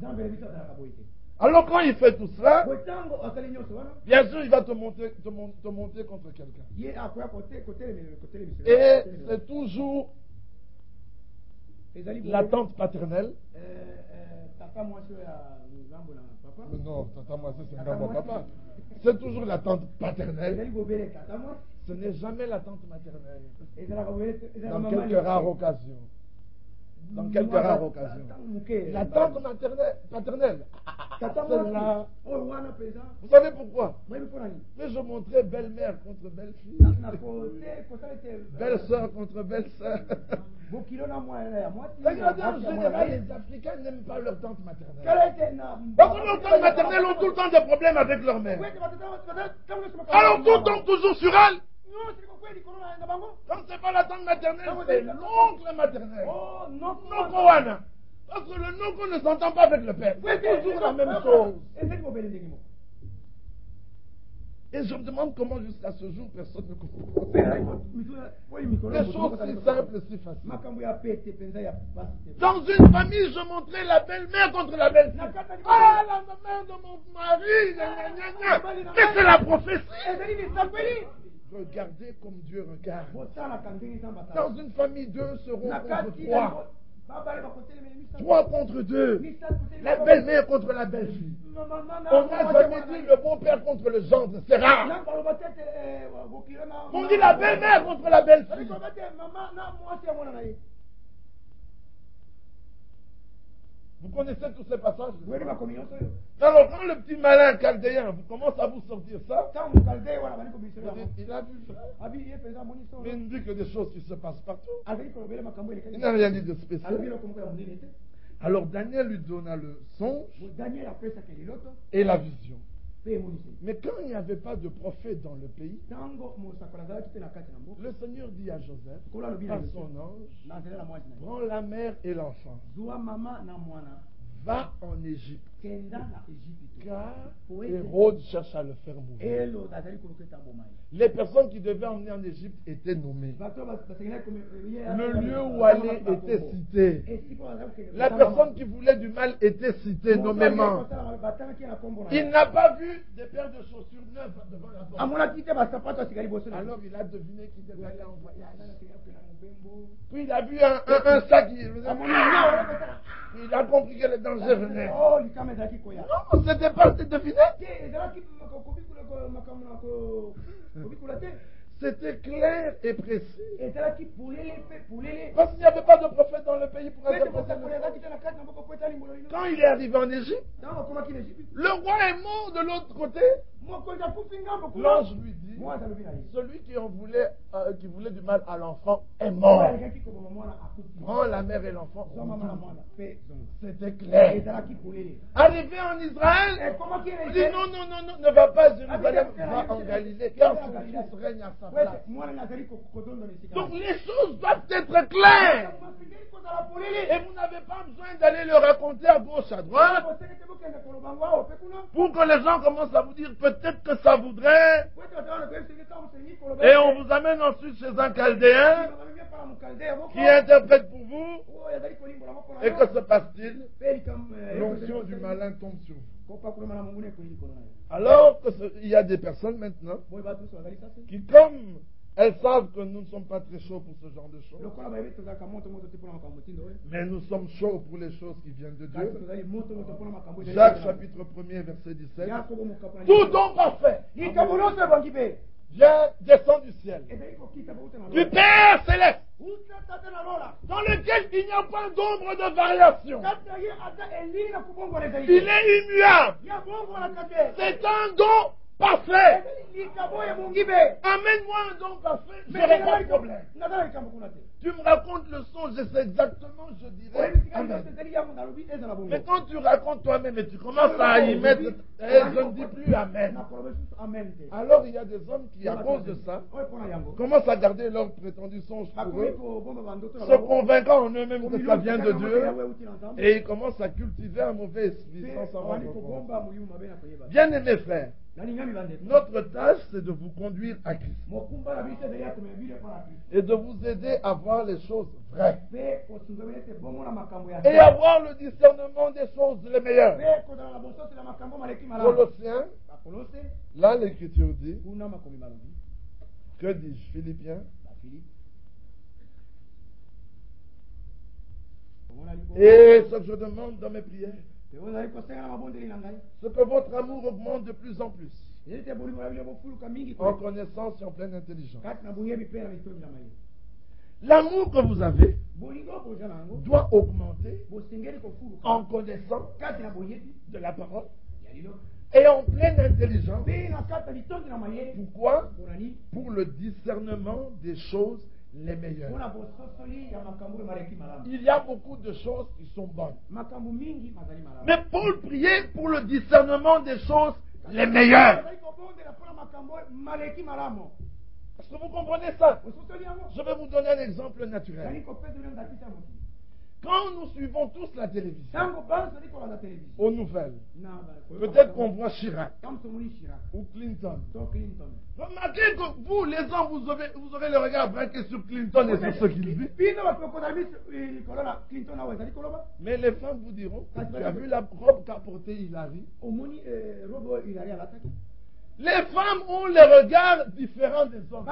Alors quand il fait tout cela, bien sûr, il va te monter contre quelqu'un. Et c'est toujours l'attente paternelle. Non, tata moi c'est un grand papa. C'est toujours l'attente paternelle. Ce n'est jamais l'attente maternelle. Dans quelques rares occasions. L'attente paternelle. Celle-là. Vous savez pourquoi? Mais je montrais belle-mère contre belle-fille. Belle-sœur contre belle-sœur. Regardez, en général, les Africains n'aiment pas leur tante maternelle. Parce que leurs tantes maternelles ont tout le temps des problèmes avec leur mère. Alors tout tombe toujours sur elle. Quand c'est pas la tante maternelle, c'est l'oncle maternel. Noko wana. Parce que le noko ne s'entend pas avec le père. C'est toujours la même chose. Et je me demande comment jusqu'à ce jour personne ne comprend. Les choses si simples, si faciles. Dans une famille, je montrais la belle-mère contre la belle-fille. Ah, la mère de mon mari, mais c'est la prophétie. Regardez comme Dieu regarde. Dans une famille, 2 seront contre 3. 3 contre 2. La belle-mère contre la belle-fille. On n'a jamais dit le bon-père contre le gendre. C'est rare. On dit la belle-mère contre la belle-fille. Vous connaissez tous ces passages? Alors quand le petit malin chaldéen vous commence à vous sortir ça, il a vu ça. Mais il ne dit que des choses qui se passent partout. Il n'a rien dit de spécial. Alors Daniel lui donna le songe et la vision. Mais quand il n'y avait pas de prophète dans le pays, le Seigneur dit à Joseph, à son ange, prends la mère et l'enfant, va en Égypte, car Hérode cherche à le faire mourir. Les personnes qui devaient emmener en Égypte étaient nommées. Le lieu où aller était cité. La personne qui voulait du mal était citée nommément. Il n'a pas vu des paires de chaussures neuves devant la porte. Alors il a deviné qu'il devait aller en voyage. Puis il a vu un sac. Il a compris que le danger venait. Non, c'était pas deviné. C'était clair et précis. Parce qu'il n'y avait pas de prophète dans le pays pour interpréter le songe. Quand il est arrivé en Égypte, le roi est mort de l'autre côté. L'ange lui dit, celui qui voulait du mal à l'enfant est mort. Prends la mère et l'enfant. C'était clair. Arrivé en Israël, il dit non, ne va pas à Jérusalem, va en Galilée, car son fils règne à sa place. Donc les choses doivent être claires. Et vous n'avez pas besoin d'aller le raconter à gauche, à droite, pour que les gens commencent à vous dire peut-être que ça voudrait. Et on vous amène ensuite chez un chaldéen qui interprète pour vous. Et que se passe-t-il? L'onction du malin tombe sur vous. Alors qu'il y a des personnes maintenant qui, comme elles savent que nous ne sommes pas très chauds pour ce genre de choses, mais nous sommes chauds pour les choses qui viennent de Dieu. Jacques chapitre 1er verset 17. Tout don parfait descend du ciel, du Père céleste, dans lequel il n'y a pas d'ombre de variation. Il est immuable. C'est un don parfait. Amène-moi un don parfait, je n'aurai pas de problème. Tu me racontes le son, je sais exactement, je dirais amen. Mais quand tu racontes toi-même et tu commences à y mettre, je ne dis plus amen. Alors il y a des hommes qui, à cause de ça, commencent à garder leur prétendu songe pour eux, se convainquant en eux-mêmes que ça vient de Dieu, et ils commencent à cultiver un mauvais esprit sans s'en rendre compte. Bien aimés frères, notre tâche c'est de vous conduire à Christ et de vous aider à voir les choses vraies et avoir le discernement des choses les meilleures. Colossiens, là l'écriture dit, que dis-je, Philippiens, et ce que je demande dans mes prières, c'est que votre amour augmente de plus en plus en connaissance et en pleine intelligence. L'amour que vous avez doit augmenter en connaissance de la parole et en pleine intelligence. Pourquoi? Pour le discernement des choses les meilleures. Il y a beaucoup de choses qui sont bonnes. Mais Paul priait pour le discernement des choses les meilleures. Est-ce que vous comprenez ça? Je vais vous donner un exemple naturel. Quand nous suivons tous la télévision, aux nouvelles, peut-être qu'on voit Chirac ou Clinton. Remarquez que vous, les hommes, vous aurez le regard braqué sur Clinton et sur ce qu'il dit. Mais les femmes vous diront, tu as vu la robe qu'a portée Hillary? Les femmes ont les regards différents des hommes.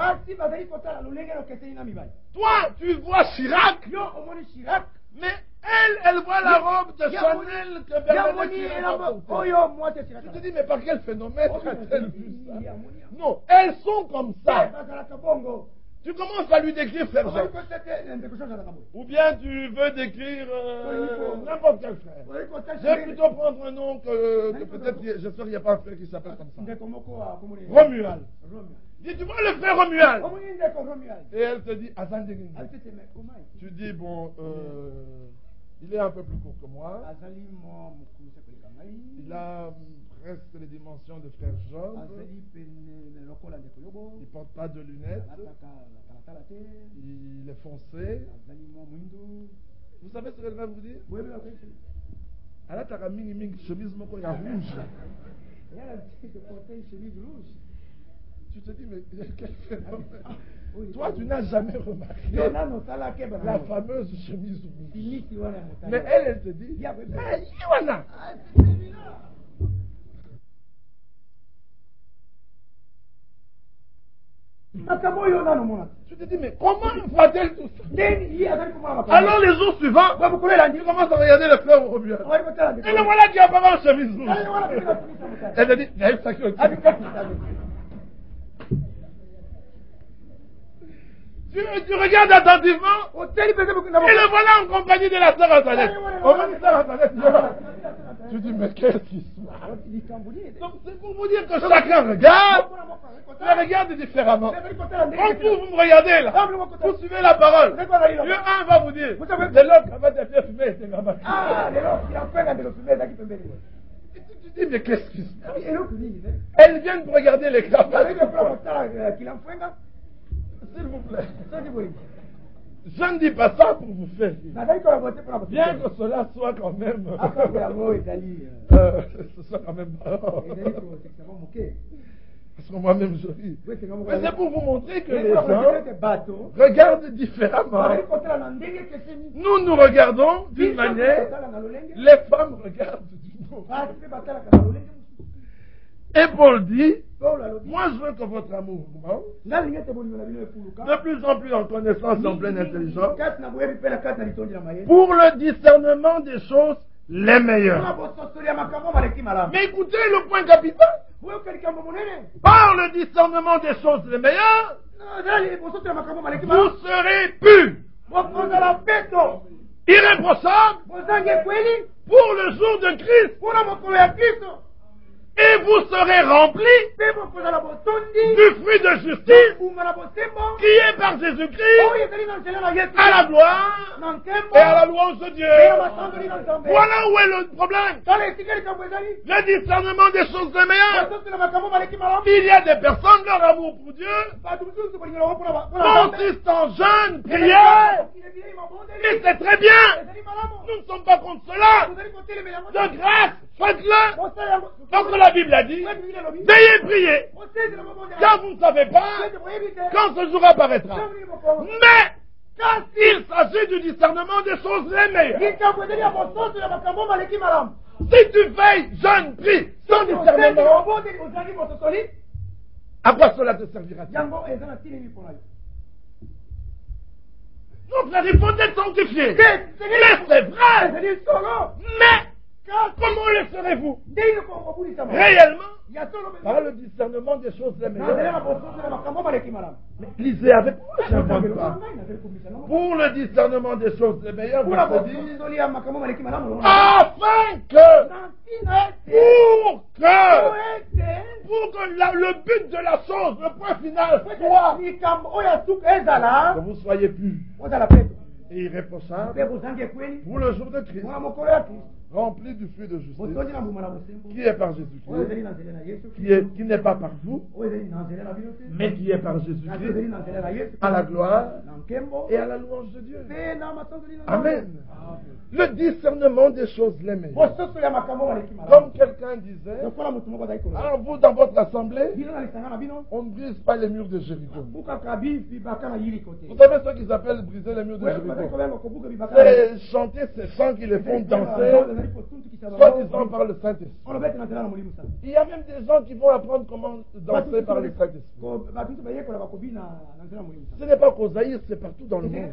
Toi, tu vois Chirac, mais elle voit la robe de Chanel que Bernadette a portée. Tu te dis, mais par quel phénomène a-t-elle vu ça? Non, elles sont comme ça. Tu commences à lui décrire frère Jean. Ou bien tu veux décrire n'importe quel frère. Je vais plutôt prendre un nom que peut-être, j'espère qu'il n'y a pas un frère qui s'appelle comme ça. Romuald. Dis, tu vois le frère Romuald. Et elle te dit, tu dis, bon, il est un peu plus court que moi. Il a presque les dimensions de frère Job. Il ne porte pas de lunettes. Il est foncé. Vous savez ce qu'elle va vous dire? Elle a ta mini chemise rouge. Tu te dis, mais quel phénomène. Toi, tu n'as jamais remarqué la fameuse chemise rouge. Mais elle te dit, Iwana. Tu te dis, mais comment va-t-elle tout ça? Alors les jours suivants, tu commences à regarder le frère Romuald. Et le voilà qui apparaît en chemise rouge. Elle te dit, tu regardes attentivement et le voilà en compagnie de la sœur Antoinette. Tu dis, mais qu'est-ce qui se passe? Donc c'est pour vous dire que chacun regarde, mais regarde différemment. Quand vous me regardez là, vous suivez la parole. Dieu un va vous dire, c'est l'autre qui va te faire fumer. Tu dis, mais qu'est-ce qui se passe? Elles viennent pour regarder les cravates. S'il vous plaît. Je ne dis pas ça pour vous faire rire. Bien que cela soit quand même. Ce soit quand même marrant. Parce que moi-même je ris. Mais c'est pour vous montrer que les gens regardent différemment. Nous regardons d'une manière, les femmes regardent d'une autre. Et Paul dit, moi je veux que votre amour augmente, de plus en plus en connaissance et en pleine intelligence, pour le discernement des choses les meilleures. Mais écoutez le point capital. Par le discernement des choses les meilleures, vous serez purs, irréprochables pour le jour de Christ. Et vous serez remplis du fruit de justice qui est par Jésus-Christ à la gloire et à la louange de Dieu. Voilà où est le problème. Le discernement des choses des meilleures. Il y a des personnes, leur amour pour Dieu consiste en jeûne, prière. Et c'est très bien. Nous ne sommes pas contre cela. De grâce, faites-le. Parce que la Bible a dit, veillez prier. Car vous ne savez pas quand ce jour apparaîtra. Mais quand il s'agit du discernement des choses les meilleures, si tu veilles, jeûne, prie, sans discernement, à quoi cela te servira-t-il? Non, frère, il faut être sanctifié. Mais c'est vrai. Mais comment le serez-vous réellement par le discernement des choses les meilleures? Lisez avec moi, je n'invente pas. Pour le discernement des choses les meilleures, vous avez dit, afin que, pour que le but de la chose, le point final, soit que vous soyez purs et irréprochables pour le jour de Christ, rempli du fruit de justice, qui est par Jésus-Christ, qui n'est pas par vous, mais qui est par Jésus-Christ, à la gloire et à la louange de Dieu. Amen. Le discernement des choses les meilleures. Comme quelqu'un disait, alors vous dans votre assemblée, on ne brise pas les murs de Jéricho. Vous savez ce qu'ils appellent briser les murs de Jéricho? C'est chanter ces chants qui les font danser, soit disant par le Saint-Esprit. Il y a même des gens qui vont apprendre comment danser par le Saint-Esprit. Ce n'est pas qu'au Zaïre, c'est partout dans le monde.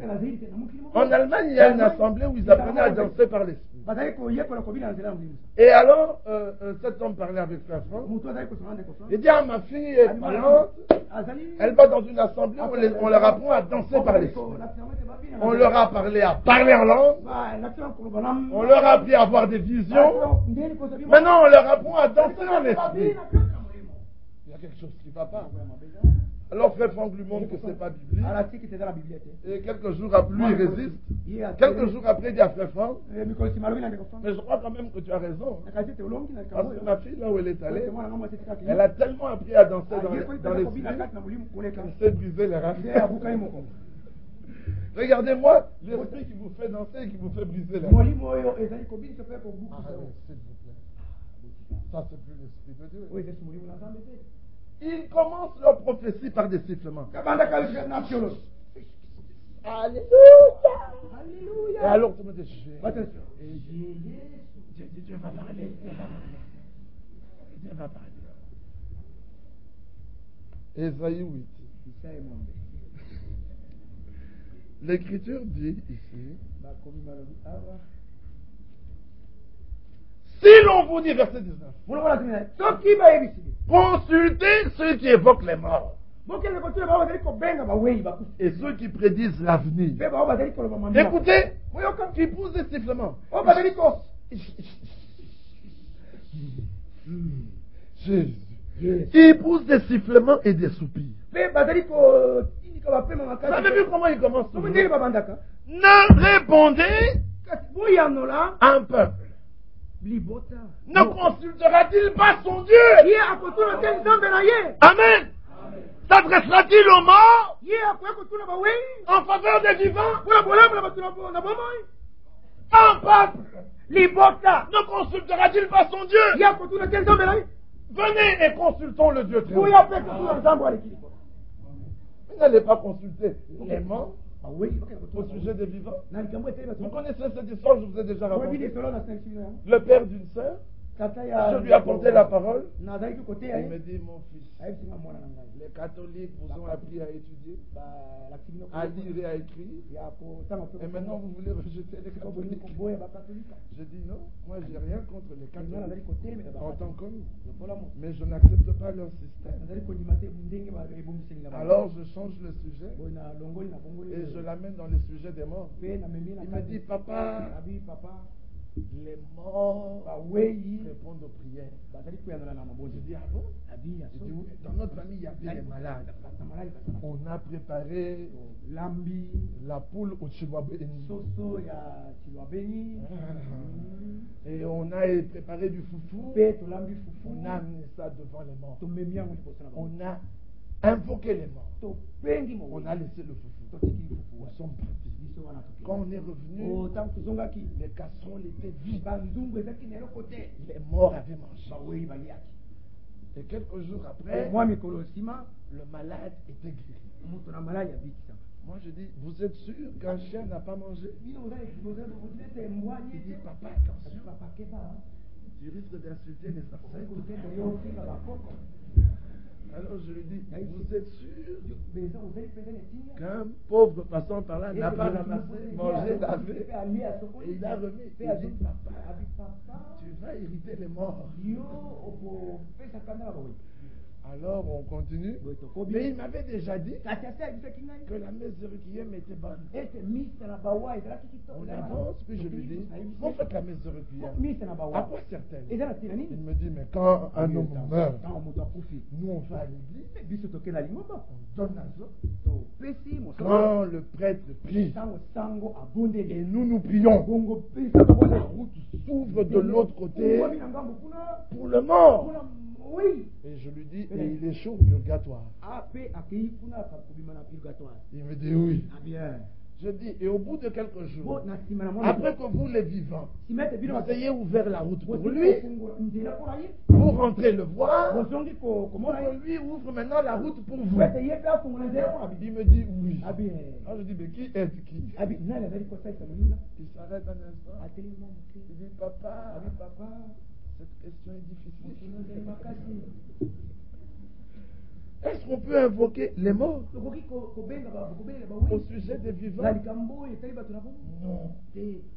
En Allemagne, il y a une assemblée où ils apprenaient à danser par l'Esprit. Et alors, cet homme parlait avec sa femme. Il dit, ma fille est malade. Elle va dans une assemblée où on leur apprend à danser par l'Esprit. On leur a parlé à parler en langue. On leur a appris à avoir des visions. Maintenant, on leur apprend à danser en esprit. Il y a quelque chose qui ne va pas. Alors frère Franck lui montre que ce n'est pas biblique. Et quelques jours après, lui il résiste. Quelques jours après, il dit à frère Franck, mais je crois quand même que tu as raison. Parce que ma fille, là où elle est allée, elle a tellement appris à danser dans l'esprit qu'elle sait briser les racines. Regardez-moi l'esprit qui vous fait danser et qui vous fait briser les racines. Ça, c'est plus l'esprit de Dieu. Ils commencent leur prophétie par des sifflements. Alléluia. Alléluia. Et alors, tu me dis, Dieu va parler. Dieu va parler. Ésaïe 8. L'Écriture dit ici, si l'on vous dit, verset 19, consultez ceux qui évoquent les morts et ceux qui prédisent l'avenir. Écoutez, qui poussent des sifflements. Jésus. Ils poussent des sifflements et des soupirs. Vous avez vu comment il commence? Ne répondez à un peuple. Ne consultera-t-il pas son Dieu? Amen. S'adressera-t-il aux morts en faveur des vivants? Un peuple ne consultera-t-il pas son Dieu? Venez et consultons le Dieu très haut. Vous n'allez pas consulter les morts au sujet des vivants. Vous connaissez cette histoire, je vous ai déjà raconté. Le père d'une sœur, je lui ai apporté la parole. Il me dit, mon fils, les catholiques vous ont appris à étudier, à lire et à écrire. Et maintenant vous voulez rejeter les catholiques. Je dis non, moi j'ai rien contre les catholiques en tant qu'homme. Mais je n'accepte pas leur système. Alors je change le sujet et je l'amène dans le sujet des morts. Il me dit, papa, Les morts répondent aux prières. Je dis, ah bon? Je dis, oui, dans notre famille, il y avait des malades. On a préparé la poule au Chihuabeni. Et on a préparé du foufou. On a amené ça devant les morts. On a invoqué les morts. On a laissé le foufou. Nous sommes partis. Quand on est revenu, les casseroles étaient vides. Les morts avaient mangé. Et quelques jours après, le malade était guéri. Moi je dis, vous êtes sûr qu'un chien n'a pas mangé? Il dit, papa, attention. Tu risques d'insulter les ancêtres. Alors je lui dis, vous êtes sûr qu'un pauvre passant par là n'a pas ramassé, mangé, lavé, et il a remis? Il dit, papa, tu vas irriter les morts. Alors on continue. Mais il m'avait déjà dit que la messe de Requiem était bonne. On avance, puis je lui dis, vous faites la messe de Requiem. À quoi sert-elle? Il me dit, mais quand un homme meurt, nous on va à l'église, on donne la zone. Quand le prêtre prie, et nous prions, la route s'ouvre de l'autre côté pour le mort. Oui. Et je lui dis, et il est chaud au purgatoire. Il me dit oui. Je dis, et au bout de quelques jours, après que vous les vivants, vous ayez ouvert la route pour lui, vous rentrez le voir, lui ouvre maintenant la route pour vous. Il me dit oui. Alors je dis, mais qui est qui? Il s'arrête un instant. Il dit, papa, cette question est difficile. Est-ce qu'on peut invoquer les morts au sujet des vivants? Non.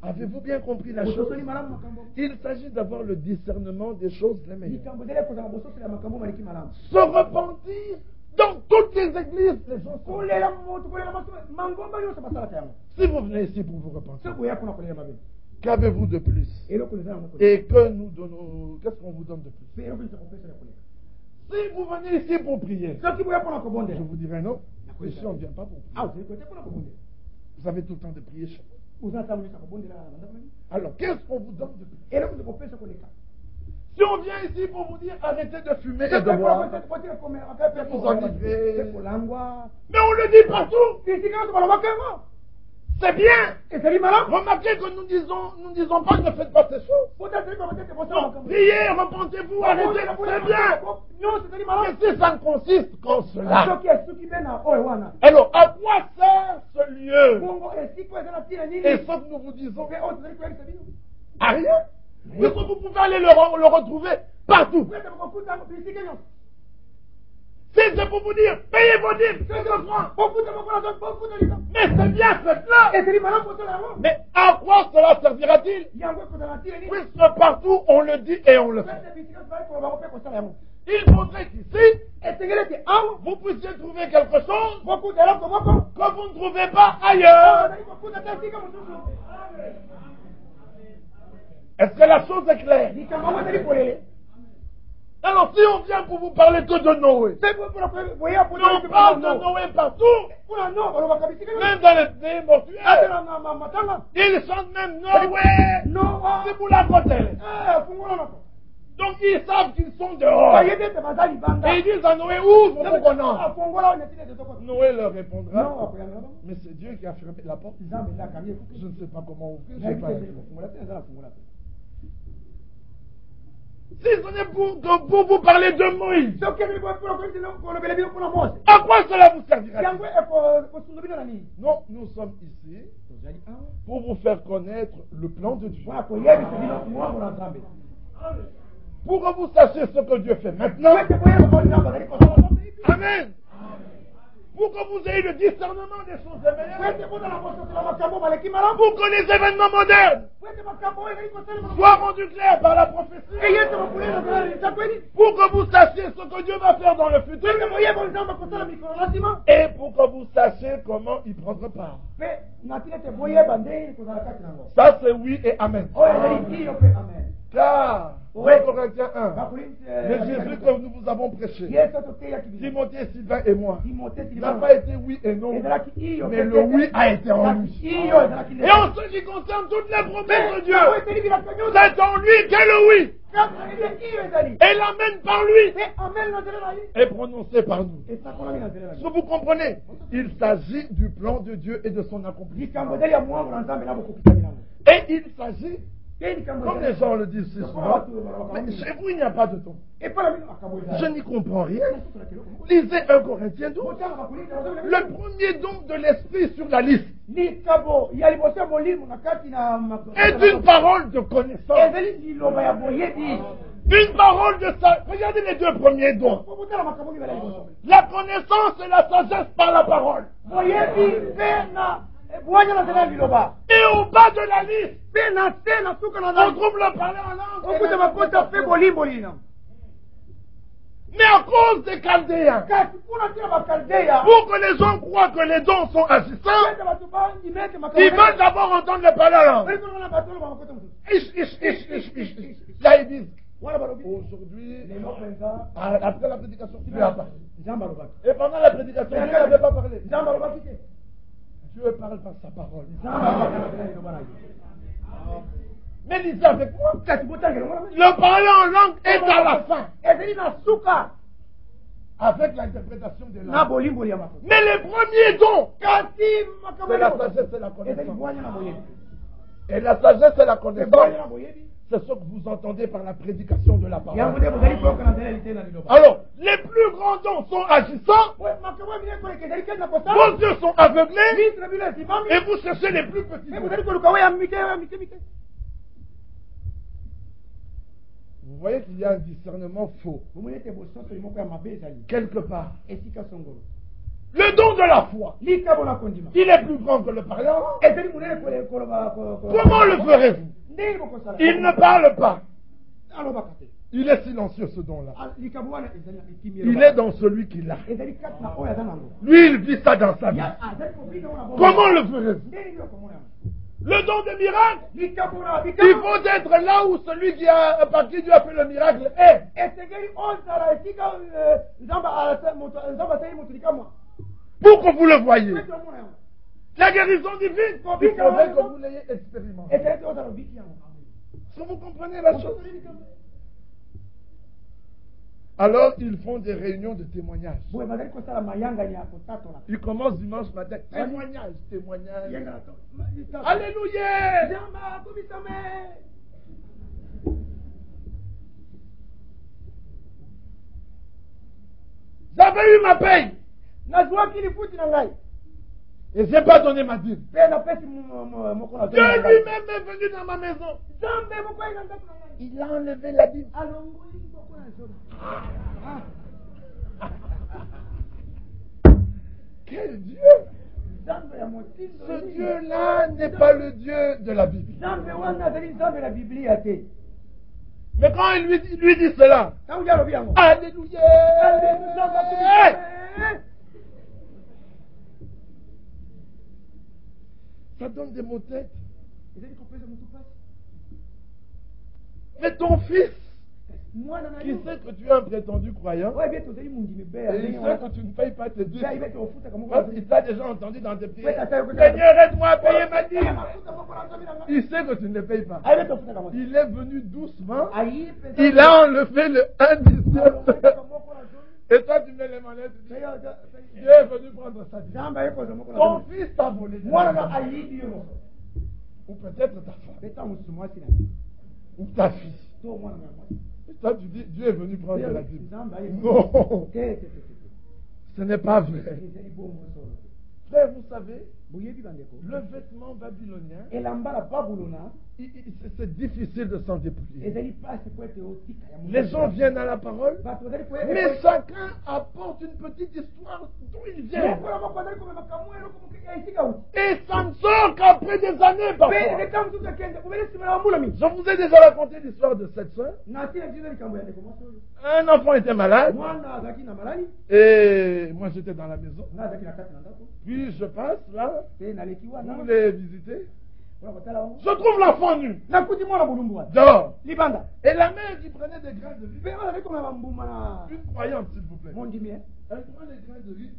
Avez-vous bien compris la chose? Il s'agit d'avoir le discernement des choses les meilleures. Se repentir dans toutes les églises. Les gens sont... Si vous venez ici pour vous repentir, qu'avez-vous de plus? Et que nous donnons, qu'est-ce qu'on vous donne de plus? Si vous venez ici pour prier, je vous dirais non. Ici on ne vient pas pour prier. Vous avez tout le temps de prier chez vous. Alors qu'est-ce qu'on vous donne de plus? Si on vient ici pour vous dire arrêtez de fumer et de boire, vous enivrez. Mais on le dit partout. C'est bien. Remarquez que nous disons pas ne faites pas ces choses. Non, priez, repentez-vous, arrêtez, c'est bien. Mais si ça ne consiste qu'en cela, alors à quoi sert ce lieu? Et ce que nous vous disons, à rien. Puisque vous pouvez aller le retrouver partout. Si c'est pour vous dire, payez vos dîmes, mais c'est bien faites-le. Mais à quoi cela servira-t-il? Puisque partout on le dit et on le fait. Il faudrait qu'ici, vous puissiez trouver quelque chose que vous ne trouvez pas ailleurs. Est-ce que la chose est claire? Alors si on vient pour vous parler que de Noé, on parle de Noé partout, même dans les pays mortuaires, ils chantent même Noé, c'est pour la côté. Donc ils savent qu'ils sont dehors. Et ils disent à Noé, ouvre pour qu'on entre. Noé leur répondra, mais c'est Dieu qui a fermé la porte. Je ne sais pas comment ouvrir, je ne sais pas. Si ce n'est pour vous parler de Moïse, à quoi cela vous servira? Non, nous sommes ici pour vous faire connaître le plan de Dieu. Pour que vous sachiez ce que Dieu fait maintenant. Amen. Pour que vous ayez le discernement des choses émergentes, pour que les événements modernes soient rendus clairs par la prophétie, pour que vous sachiez ce que Dieu va faire dans le futur, et pour que vous sachiez comment y prendre part. Ça c'est oui et amen. Car, 1 Corinthiens 1, le Jésus que nous vous avons prêché, Timothée, Sylvain et moi, n'a pas été oui et non, mais le oui a été en lui. Et en ce qui concerne toutes les promesses de Dieu, c'est en lui qu'est le oui. Et l'amène par lui est prononcé par nous. Si vous comprenez, il s'agit du plan de Dieu et de son accomplissement. Et il s'agit, comme les gens le disent si souvent, mais chez vous il n'y a pas de don. Je n'y comprends rien. Lisez 1 Corinthiens 12. Le premier don de l'esprit sur la liste est une parole de connaissance. Une parole de ça. Regardez les deux premiers dons. La connaissance et la sagesse par la parole. Et au bas de la liste, on trouve le parler en langue. Mais à cause des Chaldéens, pour que les gens croient que les dons sont agissants, ils veulent d'abord entendre le parler en langue. Là, ils disent, aujourd'hui, après la prédication, tu n'as pas. Et pendant la prédication, tu n'avais pas parlé. Dieu parle par sa parole. Mais lisez avec moi. Le parler en langue est à la fin. Avec l'interprétation des langues. Mais les premiers dons, c'est la sagesse et la connaissance. Et la sagesse et la connaissance, c'est ce que vous entendez par la prédication de la parole. Alors, les plus grands dons sont agissants, vos yeux sont aveuglés, et vous cherchez les plus petits dons. Vous voyez qu'il y a un discernement faux. Quelque part. Le don de la foi, il est plus grand que le parlant. Comment le ferez-vous? Il ne parle pas. Il est silencieux, ce don-là. Il est dans celui qui l'a. Lui, il vit ça dans sa vie. Comment le ferez-vous? Le don de miracle, il faut être là où celui qui a, par qui Dieu a fait le miracle est. Pour que vous le voyez. La guérison divine, il faudrait que vous l'ayez expérimenté. Est-ce que vous comprenez la chose? Alors, ils font des réunions de témoignages. Ils commencent dimanche matin. Témoignage, témoignage. Alléluia! J'avais eu ma paye. Et je n'ai pas donné ma dîme. Dieu lui-même est venu dans ma maison. Il a enlevé la dîme. Quel Dieu! Ce Dieu-là n'est pas le Dieu de la Bible. Mais quand il lui dit cela, Alléluia! Ça donne des mots de tête. Mais ton fils, qui sait que tu es un prétendu croyant, et il sait que tu ne payes pas tes dîmes, parce qu'il t'a déjà entendu dans tes prières, Seigneur, aide-moi à payer ma dîme. Il sait que tu ne les payes pas. Il est venu doucement, il a enlevé le 1/10. Et toi, tu mets les manettes, tu dis, Dieu est venu prendre sa dîme. Ton fils t'a volé. Ou peut-être ta femme. Ou ta fille. Et toi, tu dis, Dieu est venu prendre la dîme. Non, ce n'est pas vrai. Frère, vous savez, le vêtement babylonien, c'est difficile de s'en dépouiller. Les gens viennent à la parole, mais chacun apporte une petite histoire d'où il vient. Et ça ne sort qu'après des années parfois. Je vous ai déjà raconté l'histoire de cette soeur. Un enfant était malade. Et moi j'étais dans la maison. Puis je passe là pour les visiter. Je trouve l'enfant nu. Dehors. Et la mère qui prenait des grains de riz. Une croyante, s'il vous plaît. Elle prend les grains de riz.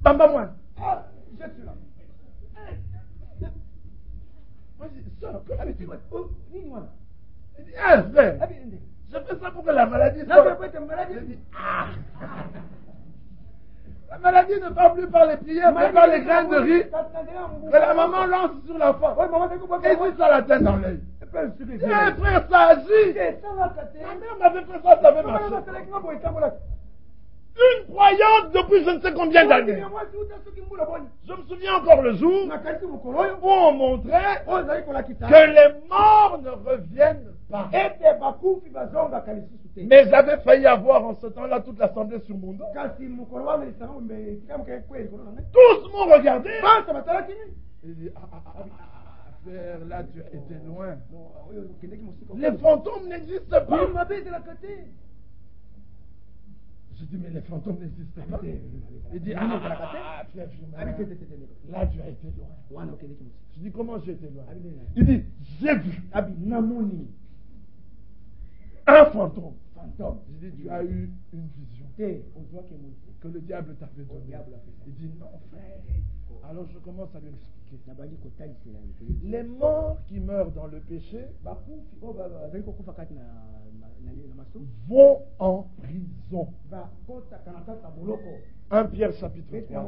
Bamba moi. Je suis là. Moi je dis, soeur, comment tu vas? Elle dit, ah frère, je fais ça pour que la maladie soit. Je dis, ah. La maladie ne part plus par les prières, mais par les graines de riz que la maman lance sur l'enfant. Et puis ça la tête dans l'œil. Eh frère, ça agit. Ma mère m'avait fait ça avait marché. Une croyante depuis je ne sais combien d'années. Je me souviens encore le jour où on montrait que les morts ne reviennent pas. Mais j'avais failli avoir en ce temps-là toute l'assemblée sur mon dos. Tous m'ont regardé. Il dit, frère, là tu étais loin. Les fantômes n'existent pas. Je dis, mais les fantômes n'existent pas. Il dit, frère, là tu as été loin. Je dis, comment j'ai été loin? Il dit, j'ai vu un fantôme. Je dis, tu as eu une vision que le diable t'avait donnée. Il dit, non frère. Alors je commence à lui expliquer. Les morts qui meurent dans le péché vont en prison. 1 Pierre chapitre 3.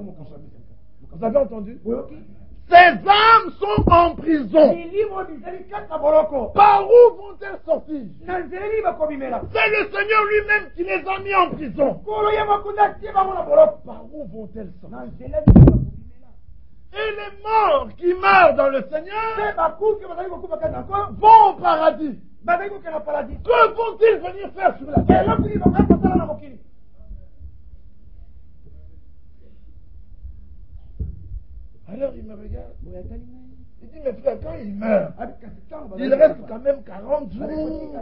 Vous avez entendu? Ces âmes sont en prison. Par où vont-elles sortir? C'est le Seigneur lui-même qui les a mis en prison. Par où vont-elles sortir? Et les morts qui meurent dans le Seigneur vont au paradis. Que vont-ils venir faire sur la terre? Alors il me regarde. Il dit, mais frère, quand il meurt, il reste quand même 40 jours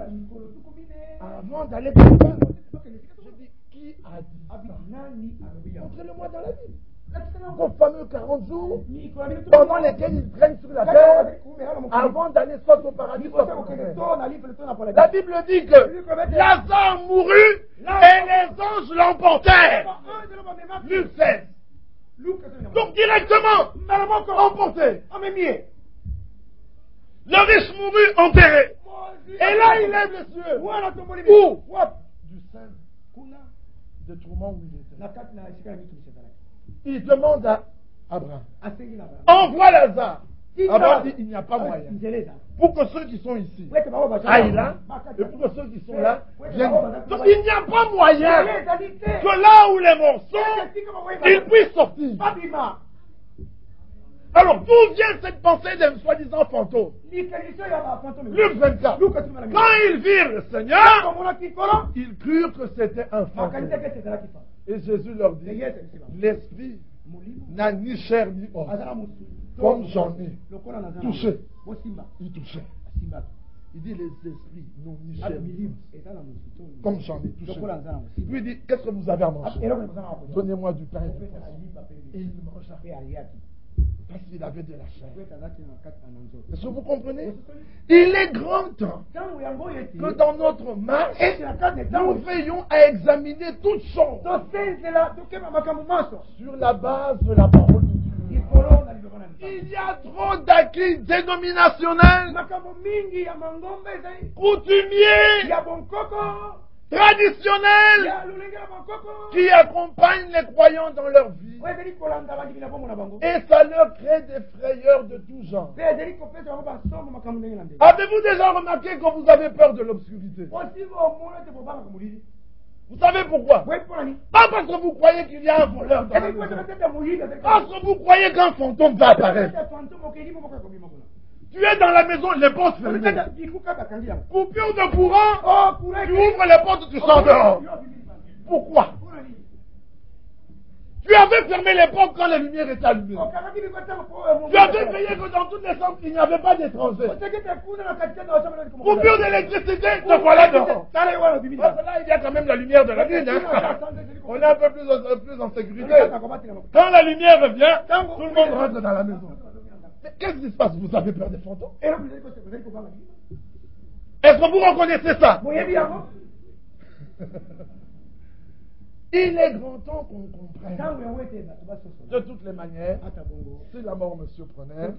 avant d'aller plus loin. Je dis, qui a dit ça? Montrez-le-moi dans la Bible. Vos fameux 40 jours pendant lesquels ils traînent sur la terre avant d'aller soit au paradis, soit au enfer. La Bible dit que Lazare mourut et les anges l'emportèrent. Luc 16. Donc directement emporté. Le riche mourut enterré. Et là il lève les cieux. Où? Du sein de tourment où il était. Il demande à Abraham, envoie Lazare. Abraham dit, il n'y a pas moyen. Pour que ceux qui sont ici aillent là, et pour que ceux qui sont là viennent. Donc il n'y a pas moyen que là où les morts sont, ils puissent sortir. Alors d'où vient cette pensée d'un soi-disant fantôme? Luc 24. Quand ils virent le Seigneur, ils crurent que c'était un fantôme. Et Jésus leur dit, l'esprit n'a ni chair ni os, comme j'en ai touché. Il touchait. Il dit, les esprits n'ont ni chair ni os, comme j'en ai touché. Puis il dit, qu'est-ce que vous avez à manger? Donnez-moi du pain et du poisson. Et il mangea. Parce qu'il avait de la chair. Est-ce que vous comprenez? Il est grand temps que dans notre marche, nous veillons à examiner toutes choses sur la base de la parole de Dieu. Il y a trop d'acquis dénominationnels, coutumiers, traditionnels, qui accompagnent les croyants dans leur vie. Et ça leur crée des frayeurs de tout genre. Avez-vous déjà remarqué que vous avez peur de l'obscurité? Vous savez pourquoi? Pas parce que vous croyez qu'il y a un voleur dans la maison. Parce que vous croyez qu'un fantôme va apparaître. Tu es dans la maison, les portes fermées. Coupure de courant, tu ouvres les portes, tu sors dehors. Pourquoi? Tu avais fermé les portes quand les lumières étaient allumées. Tu avais payé que dans toutes les chambres, il n'y avait pas d'étrangers. Coupure d'électricité, te voilà dehors. Parce que là, il y a quand même la lumière de la lune. Hein. On est un peu plus en sécurité. Quand la lumière revient, tout le monde rentre dans la maison. Mais qu'est-ce qui se passe? Vous avez peur des fantômes? Est-ce que vous reconnaissez ça? Il est grand temps qu'on comprenne. De toutes les manières, si la mort me surprenait,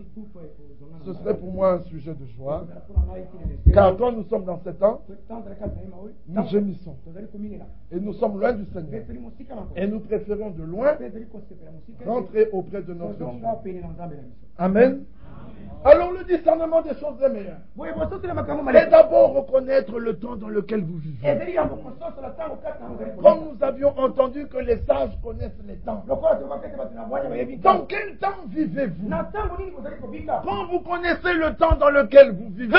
ce serait pour moi un sujet de joie. Car quand nous sommes dans ces temps, nous gémissons. Et nous sommes loin du Seigneur. Et nous préférons de loin rentrer auprès de notre Dieu. Amen. Alors le discernement des choses est meilleur. Et d'abord reconnaître le temps dans lequel vous vivez. Comme nous avions entendu que les sages connaissent les temps. Dans quel temps vivez-vous? Quand vous connaissez le temps dans lequel vous vivez,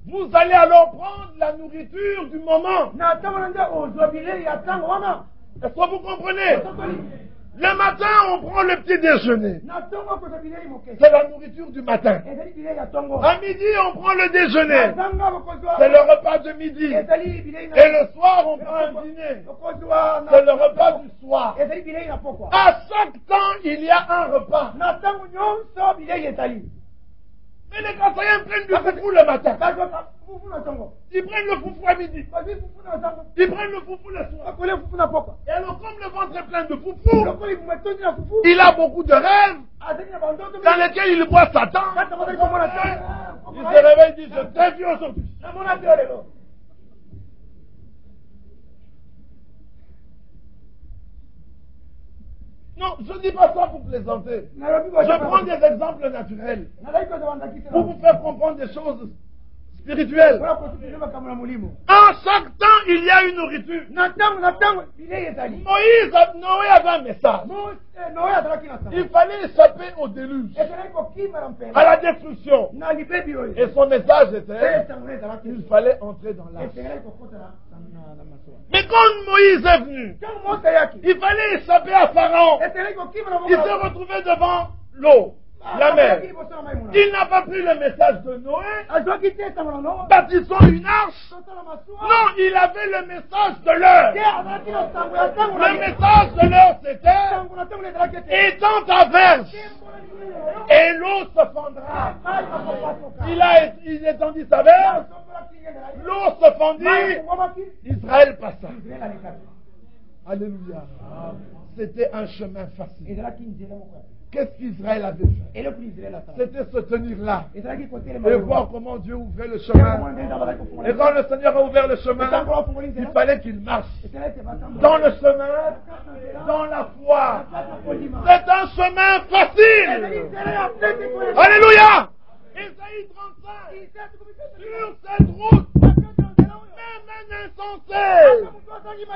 vous allez alors prendre la nourriture du moment. Est-ce que vous comprenez? Le matin, on prend le petit déjeuner. C'est la nourriture du matin. À midi, on prend le déjeuner. C'est le repas de midi. Et le soir, on prend un dîner. C'est le repas du soir. À chaque temps, il y a un repas. Mais les Kassaïens prennent du foufou le matin. Ils prennent le foufou à midi. Ils prennent le foufou le soir. Et alors, comme le ventre est plein de foufou, il a beaucoup de rêves dans lesquels il voit Satan. Il se réveille et dit, je t'ai vu aujourd'hui. Non, je ne dis pas ça pour plaisanter. Je prends des exemples naturels pour vous faire comprendre des choses spirituelles. En chaque temps, il y a une nourriture. Noé avait un message. Il fallait échapper au déluge, à la destruction. Et son message était qu'il fallait entrer dans l'arche. Mais quand Moïse est venu, il fallait échapper à Pharaon. Il s'est retrouvé devant l'eau, la mer. Il n'a pas pris le message de Noé. Bâtissons une arche. Non, il avait le message de l'heure. Le message de l'heure, c'était étends ta verge et l'eau se fendra. Il étendit sa verge, l'eau se fendit, Israël passa. Alléluia. C'était un chemin facile. Qu'est-ce qu'Israël avait fait? C'était se tenir là et voir comment Dieu ouvrait le chemin. Et quand le Seigneur a ouvert le chemin, il fallait qu'il marche dans le chemin, dans la foi. C'est un chemin facile. Alléluia. Ésaïe 35. Sur cette route, même un insensé,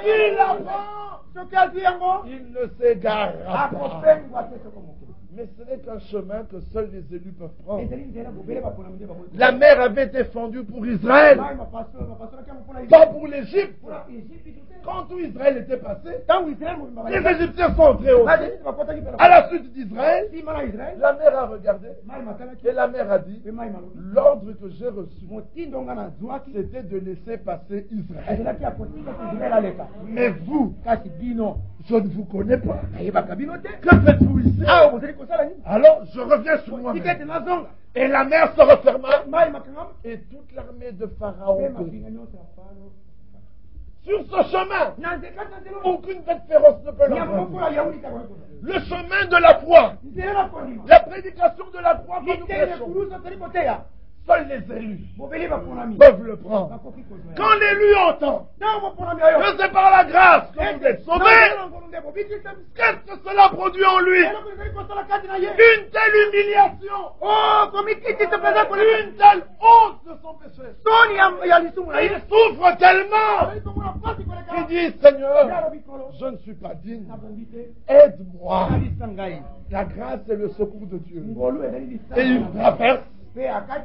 il apprend, il ne s'égarera pas. Mais ce n'est qu'un chemin que seuls les élus peuvent prendre. La mer avait été fendue pour Israël, pas pour l'Égypte. Quand tout Israël était passé, les Égyptiens sont entrés aussi. À la suite d'Israël, la mer a regardé et la mer a dit, l'ordre que j'ai reçu, c'était de laisser passer Israël. Mais vous, je ne vous connais pas. Que faites-vous ici? Alors je reviens sur moi-même. Et la mer se referma et toute l'armée de Pharaon périt. Sur ce chemin, aucune bête féroce ne peut l'emprunter. Le chemin de la foi, la prédication de la croix que nous prêchons, Seuls les élus peuvent le prendre. Quand l'élu entend que c'est par la grâce que vous êtes sauvés, qu'est-ce que cela produit en lui? Une telle humiliation, une telle honte de son péché. Il souffre tellement qu'il dit, Seigneur, je ne suis pas digne. Aide-moi. La grâce et le secours de Dieu. Et il traverse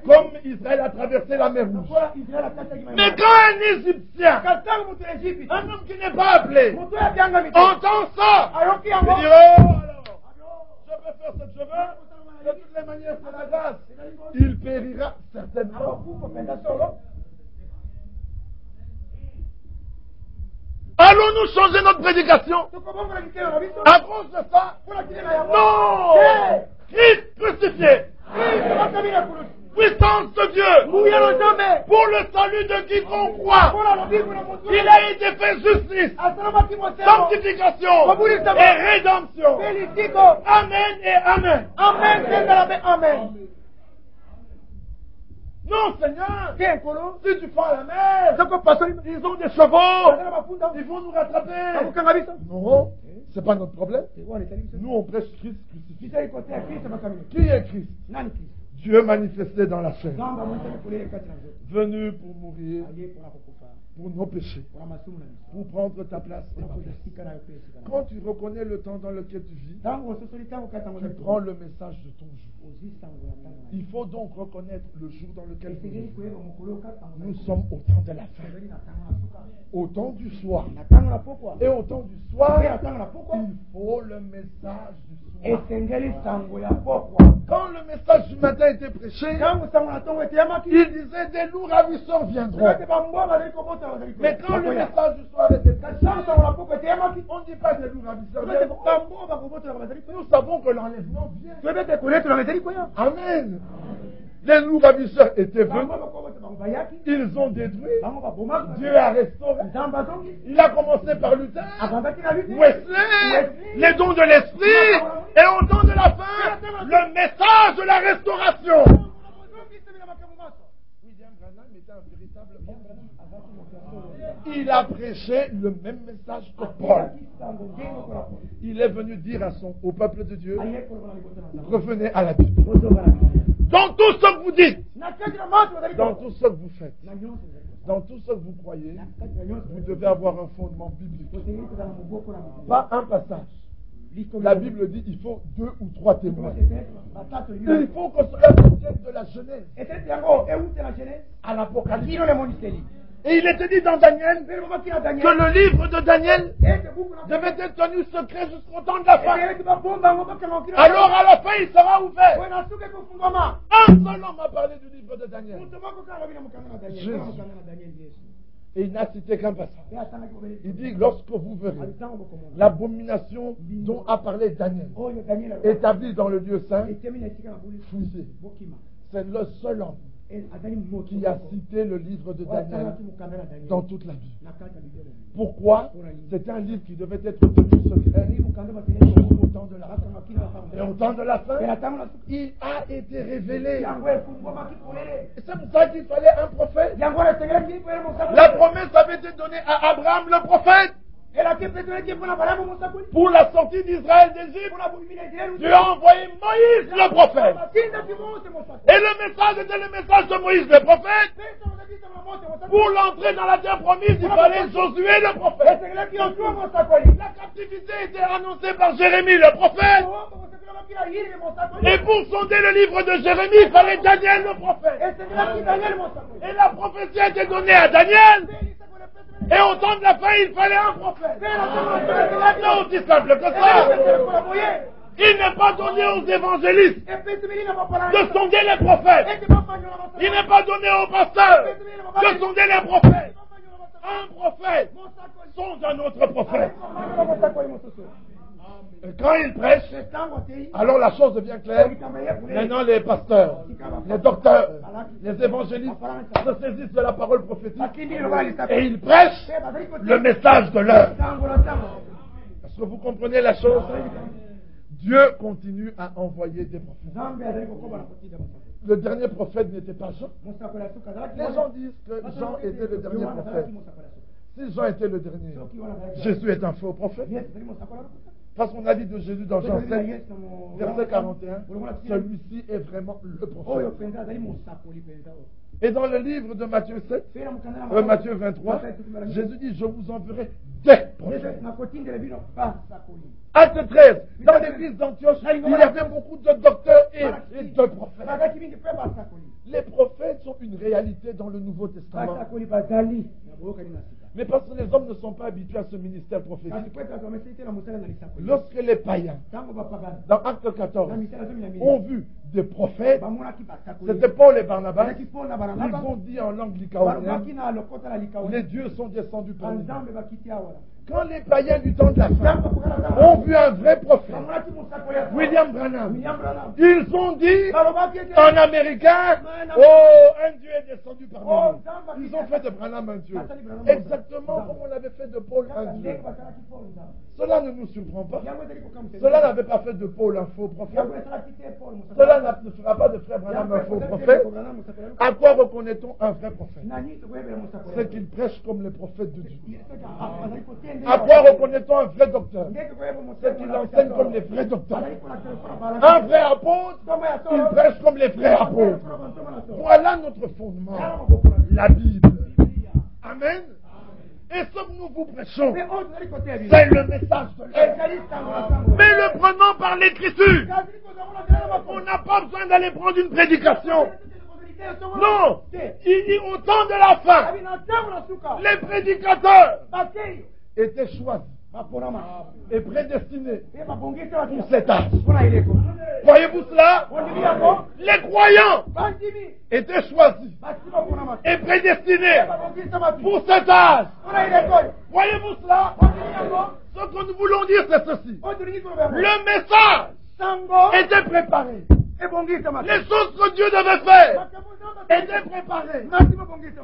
comme Israël a traversé la mer Rouge. Mais quand un Égyptien, un homme qui n'est pas appelé, entend ça, il dit, oh alors, je peux faire ce que je veux, de toutes les manières c'est la grâce. Il périra certainement. Allons-nous changer notre prédication à cause de ça? Non! Christ crucifié! Puissance de Dieu pour le salut de quiconque croit. Il a été fait justice, sanctification et rédemption. Amen et amen. Amen. Non, Seigneur, si tu prends la mer, ils ont des chevaux, ils vont nous rattraper. Non, c'est pas notre problème. Nous, on prêche Christ crucifié. Qui est Christ? Dieu manifesté dans la chair, venu pour mourir pour nos péchés, pour prendre ta place. Quand tu reconnais le temps dans lequel tu vis, tu prends le message de ton jour. Il faut donc reconnaître le jour dans lequel nous vivons. Nous sommes au temps de la fin, au temps du soir. Et au temps du soir, il faut le message du soir. Quand le message du matin était prêché, il disait des loups ravisseurs viendront. Mais quand le message du soir était prêché, on ne dit pas des loups ravisseurs viendront. Nous savons que l'enlèvement vient. Amen. Les loups ravisseurs étaient venus, ils ont détruit, Dieu a restauré. Il a commencé par Luther, Wesley, les dons de l'esprit, et au temps de la fin, le message de la restauration. William Branham était un véritable homme. Il a prêché le même message que Paul. Il est venu dire au peuple de Dieu, revenez à la Bible. Dans tout ce que vous dites, dans tout ce que vous faites, dans tout ce que vous croyez, vous devez avoir un fondement biblique. Pas un passage. La Bible dit qu'il faut 2 ou 3 témoins. Il faut que cela provienne de la Genèse à l'Apocalypse. Et il était dit dans Daniel que le livre de Daniel devait être tenu secret jusqu'au temps de la fin. Alors à la fin il sera ouvert. Un seul homme a parlé du livre de Daniel. Jésus. Et il n'a cité qu'un passage. Il dit, lorsque vous verrez l'abomination dont a parlé Daniel, établie dans le lieu saint, fouillez. C'est le seul homme qui a cité le livre de Daniel dans toute la Bible. Pourquoi? C'était un livre qui devait être tenu secret au temps de la fin. Et au temps de la fin, il a été révélé. Et c'est pour ça qu'il fallait un prophète. La promesse avait été donnée à Abraham le prophète. Pour la sortie d'Israël d'Égypte, Dieu a envoyé Moïse le prophète. Et le message était le message de Moïse le prophète. Pour l'entrée dans la terre promise, il fallait Josué le prophète. La captivité était annoncée par Jérémie le prophète. Et pour sonder le livre de Jérémie, il fallait Daniel le prophète. Et la prophétie a été donnée à Daniel. Et au temps de la fin, il fallait un prophète. C'est aussi simple que ça. Il n'est pas donné aux évangélistes de sonder les prophètes. Il n'est pas donné aux pasteurs de sonder les prophètes. Un prophète sonde un autre prophète. Et quand il prêche, alors la chose devient claire. Maintenant, les pasteurs, les docteurs, les évangélistes se saisissent de la parole prophétique et ils prêchent le message de l'heure. Est-ce que vous comprenez la chose? Dieu continue à envoyer des prophètes. le dernier prophète n'était pas Jean. Les gens disent que Jean était le dernier prophète. Si Jean était le dernier, Jésus est un faux prophète. Parce qu'on a dit de Jésus dans Jean 7, verset 41, celui-ci est vraiment le prophète. Et dans le livre de Matthieu 7, Matthieu 23, Jésus dit, je vous enverrai des prophètes. Acte 13, dans l'église d'Antioche, il y avait beaucoup de docteurs et de prophètes. Les prophètes sont une réalité dans le Nouveau Testament. Mais parce que les hommes ne sont pas habitués à ce ministère prophétique. Lorsque les païens, dans Acte 14, ont vu des prophètes, c'était Paul et Barnabas, ils ont dit en langue lycaonienne, les dieux sont descendus par nous. Quand les païens du temps de la fin ont vu un vrai prophète, William Branham, ils ont dit en américain, oh, un Dieu est descendu parmi nous. Ils ont fait de Branham un Dieu. Exactement comme on avait fait de Paul un Dieu. Cela ne nous surprend pas. Cela n'avait pas fait de Paul un faux prophète. Cela ne fera pas de frère Branham un faux prophète. À quoi reconnaît-on un vrai prophète? C'est qu'il prêche comme les prophètes de Dieu. À quoi reconnaît-on un vrai docteur? C'est qu'il enseigne comme les vrais docteurs. Un vrai apôtre, il prêche comme les vrais apôtres. Voilà notre fondement, la Bible. Amen. Et ce que nous vous prêchons, c'est le message de l'Évangile. Mais le prenons par l'écriture. On n'a pas besoin d'aller prendre une prédication. Non, il dit au temps de la fin, les prédicateurs étaient choisis et prédestinés pour cet âge. Voyez-vous cela? Les croyants étaient choisis et prédestinés pour cet âge. Voyez-vous cela? Ce que nous voulons dire, c'est ceci. Le message était préparé. Les choses que Dieu devait faire étaient préparées.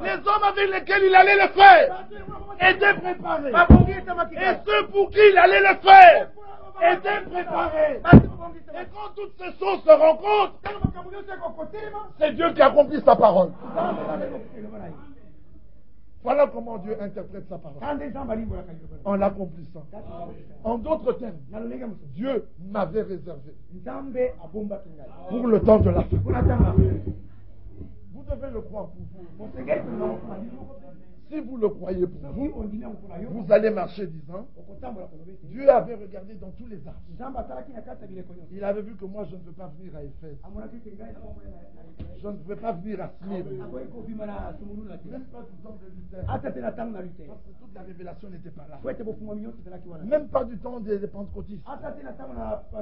Les hommes avec lesquels il allait le faire étaient préparés. Et ceux pour qui il allait le faire étaient préparés. Et quand toutes ces choses se rencontrent, c'est Dieu qui accomplit sa parole. Voilà comment Dieu interprète sa parole. En l'accomplissant. En d'autres termes, Dieu m'avait réservé pour le temps de la fin. Vous devez le croire pour vous. Si vous le croyez pour vous, vous allez marcher disant, Dieu avait regardé dans tous les âges. Il avait vu que moi je ne veux pas venir à Éphèse. Je ne veux pas venir à Smyrne. Même pas du temps de Luther. Parce que toute la révélation n'était pas là. Même pas du temps des pentecôtistes.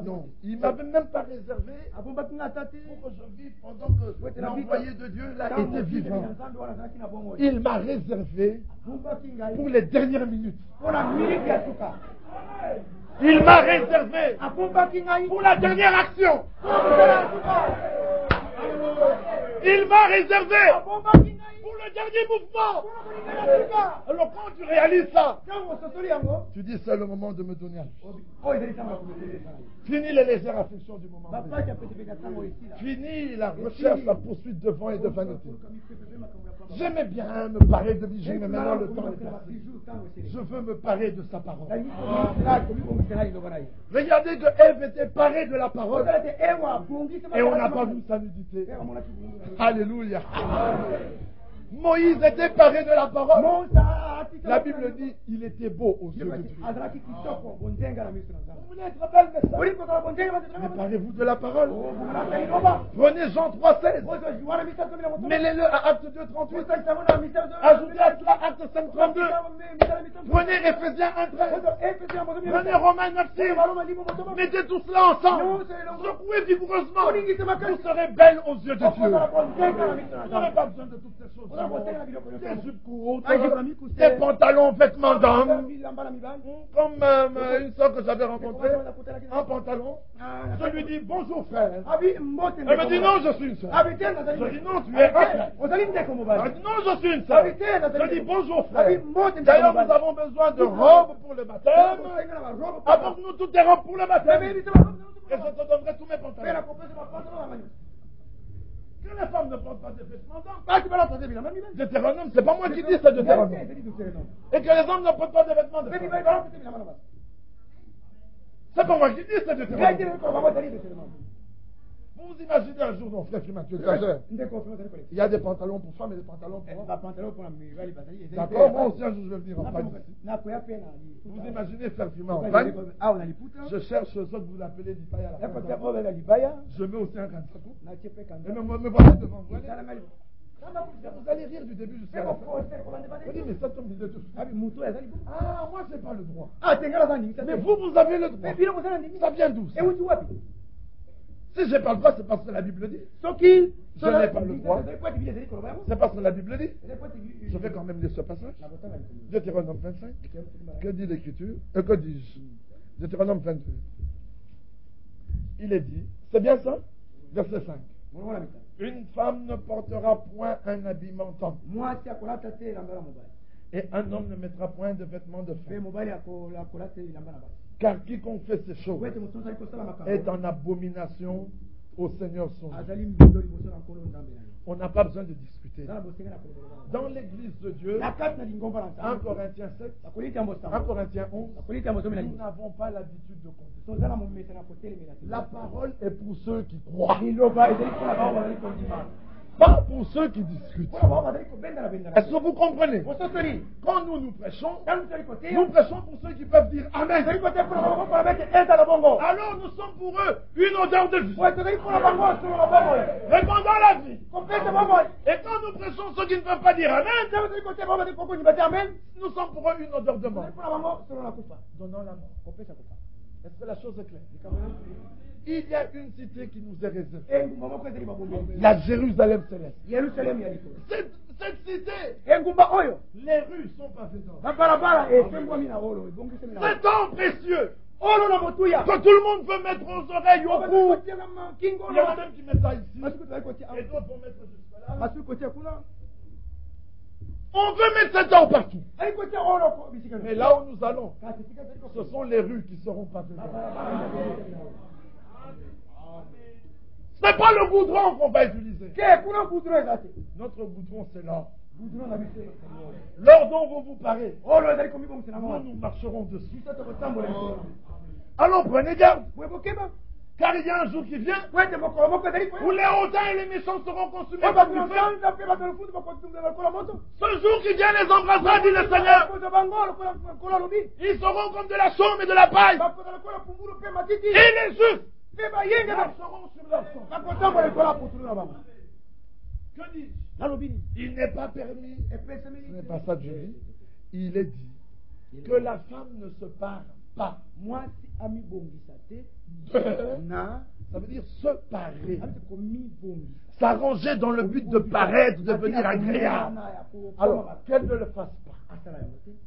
Non, il ne m'avait même pas réservé pour que je vive pendant que l'envoyé de Dieu là était vivant. Il m'a réservé pour les dernières minutes. Il m'a réservé pour la dernière action. Il m'a réservé pour le dernier mouvement. Alors quand tu réalises ça, tu dis c'est le moment de me donner à lui. Fini les légères afflictions du moment. Fini la recherche, la poursuite de vent et de vanité. J'aimais bien me parer de bijoux, mais maintenant le temps est passé. Je veux me parer de sa parole. Regardez que Ève était parée de la parole et on n'a pas vu sa nudité. Alléluia. Moïse était paré de la parole. La Bible dit il était beau aux yeux de Dieu. Vous voulez être belle, mais parlez-vous de la parole. Prenez Jean 3,16. Mêlez-le à Acte 2,38. Ajoutez à cela Acte 5,32. Prenez Éphésiens 1,13. Prenez Romains 9,6. Mettez tout cela ensemble. Secouez vigoureusement. Vous serez belle aux yeux de Dieu. Vous n'aurez pas besoin de toutes ces choses. Des jupes courtes, des pantalons, vêtements d'homme, comme une soeur que j'avais rencontrée, un pantalon. Je lui dis bonjour frère. Elle me dit non, je suis une soeur. Je dis non, tu es un frère. Elle dit non, je suis une soeur. Je dis bonjour frère. D'ailleurs, nous avons besoin de robes pour le baptême. Apporte-nous toutes tes robes pour le baptême. Et je te donnerai tous mes pantalons. Que les femmes ne portent pas de vêtements d'hommes. Deutéronome, c'est pas moi qui dis, c'est Deutéronome. Et que les hommes ne portent pas de vêtements de femmes. C'est pas moi qui dis, c'est Deutéronome. Vous vous imaginez un jour, non, frère Firmin, tu exagères. Il y a des pantalons pour femmes et des pantalons pour hommes. D'accord, moi aussi un jour je vais venir en Pagne. Vous imaginez frère Firmin en Pagne. Je cherche ce que vous appelez l'Ipaya. Je mets aussi un kansakou. Et me voilà devant vous. Vous allez rire du début jusqu'à la fin. Vous dites, mais ça tombe de tout. Ah, moi j'ai pas le droit. Mais vous avez le droit. Ça vient d'où ça? Si je n'ai pas le droit, c'est parce que la Bible dit. Je n'ai pas le droit. C'est parce que la Bible dit. Je vais quand même lire ce passage. Deutéronome 25. Que dit l'Écriture? Que dis-je? Deutéronome 22. Il est dit. C'est bien ça? Verset 5. Une femme ne portera point un habillement tendre. Et un homme ne mettra point de vêtements de femme. Car quiconque fait ces choses est en abomination au Seigneur son Dieu. On n'a pas besoin de discuter. Dans l'église de Dieu, 1 Corinthiens 7, 1 Corinthiens 11, nous n'avons pas l'habitude de compter. La parole est pour ceux qui croient. Pas pour ceux qui discutent. Est-ce que vous comprenez? Quand nous prêchons, nous prêchons pour ceux qui peuvent dire Amen. Alors nous sommes pour eux une odeur de vie. Répandant la vie. Et quand nous prêchons ceux qui ne peuvent pas dire Amen, nous sommes pour eux une odeur de mort. Donnant la mort. Est-ce que la chose est claire? Il y a une cité qui nous est réservée. La Jérusalem céleste. Cette cité, les rues sont pavées d'or. C'est un précieux que tout le monde peut mettre aux oreilles, au cou. Il y en a même qui mettent ça ici. Et d'autres vont mettre jusque-là. On veut mettre cet or partout. Mais là où nous allons, ce sont les rues qui seront pavées d'or. Ce n'est pas le goudron qu'on va utiliser. Notre goudron, c'est l'or. L'or dont vous vous parez, nous marcherons dessus. Alors prenez garde. Car il y a un jour qui vient où les hautains et les méchants seront consumés par du feu. Ce jour qui vient les embrassera, dit le Seigneur. Ils seront comme de la chaume et de la paille. Et les justes marcheront sur leur sang. Que dis-je? Il n'est pas permis, ce n'est pas ça que je dis, il est dit que la femme ne se pare pas. Ça veut dire se parer. S'arranger dans le but de paraître, de devenir agréable. Alors, qu'elle ne le fasse pas.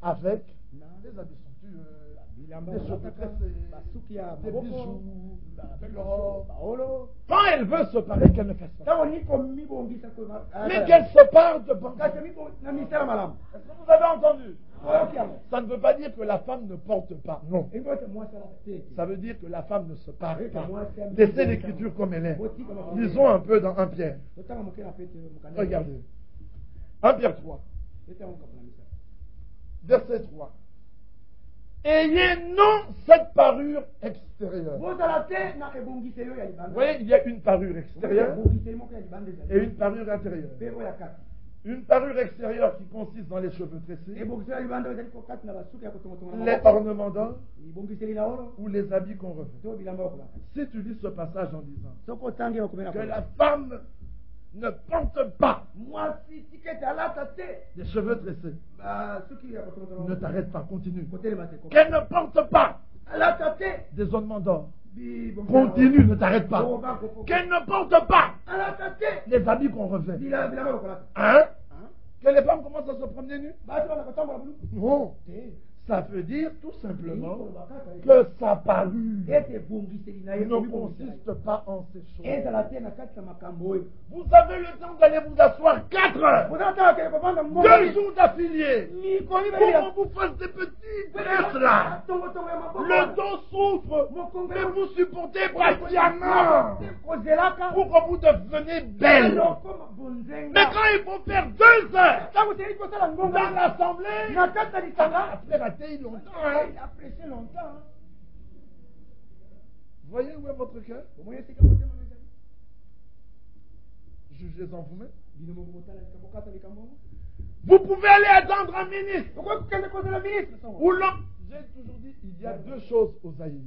Avec des habits somptueux, des cheveux tressés, des bijoux, de l'or. Quand elle veut se parer, qu'elle ne fasse pas. Mais qu'elle se pare de banque. Est-ce que vous avez entendu? Ça ne veut pas dire que la femme ne porte pas. Non. Ça veut dire que la femme ne se pare pas. Laissez l'écriture comme elle est. Lisons un peu dans 1 Pierre. Regardez. 1 Pierre 3. Verset 3. Ayez non cette parure extérieure. Vous voyez, il y a une parure extérieure et une parure intérieure. Une parure extérieure qui consiste dans les cheveux tressés, les ornements d'or ou les habits qu'on revêt. Si tu lis ce passage en disant que la femme ne porte pas des cheveux tressés, ne t'arrête pas, continue. Qu'elle ne porte pas des ornements d'or, continue, ne t'arrête pas. Qu'elle ne porte pas les habits qu'on revêt. Hein? Que les femmes commencent à se promener nues? Non. Ça veut dire tout simplement que sa parure ne consiste pas en ces choses. Vous avez le temps d'aller vous asseoir 4 heures, 2 jours d'affilée, pour qu'on vous fasse des petites tresses là. Le dos souffre, mais vous supportez patiemment pour que vous deveniez belle. Mais quand il faut faire 2 heures dans l'assemblée, après rater longtemps, il a pressé longtemps. Voyez où est votre cœur? Jugez-en vous-même. Vous pouvez aller attendre un ministre. Ou l'homme. J'ai toujours dit, il y a 2 choses aux Aïe.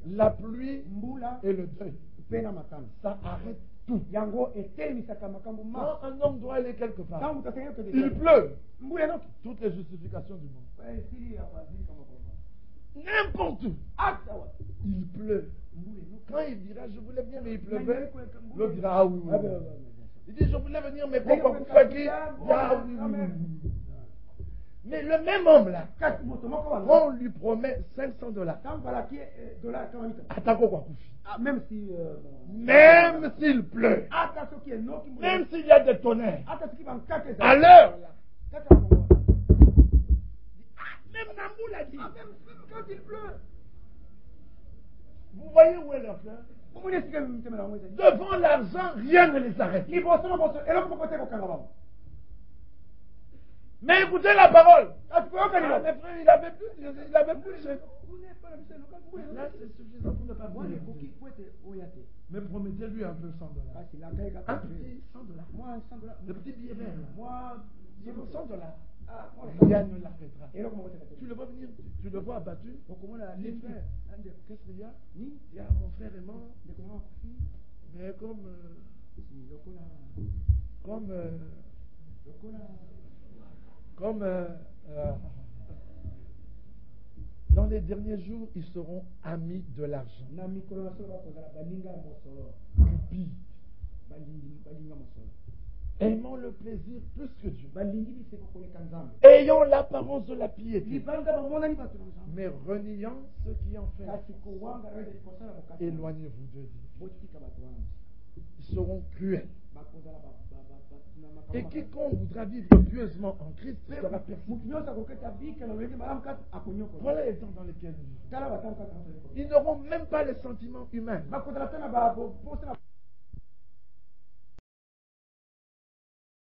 La pluie et le deuil. Ça arrête tout. Quand un homme doit aller quelque part, il pleut. Toutes les justifications du monde. N'importe où. Il pleut. Quand il dira, je voulais venir, mais il pleuvait, l'autre dira, ah oui, oui. Il dit, je voulais venir, mais pourquoi vous faites qui? Ah oui, oui, oui. Mais le même homme là, on lui promet $500. Attaque quoi, même s'il pleut, même s'il y a des tonnerres, à l'heure là, même Nambou l'a dit, même quand il pleut. Vous voyez où est leur cœur? Devant l'argent, rien ne les arrête. Mais écoutez la parole. Il avait plus. Là, c'est suffisant pour ne pas voir. Mais promettez-lui un peu $100. Un petit $100. Le petit billet vert. Moi, $100. Rien ne l'arrêtera. Tu le vois venir, tu le vois abattu. Les frères, qu'est-ce qu'il y a? Il y a mon frère est mort. Mais comme dans les derniers jours, ils seront amis de l'argent. Aimons le plaisir plus que Dieu. Ayons l'apparence de la piété. Mais reniant ce qui en fait. Éloignez-vous de Dieu. Ils seront cruels. Et quiconque voudra vivre pieusement en Christ sera persécuté. Voilà les temps dans lesquels nous vivons. Ils n'auront même pas les sentiments humains.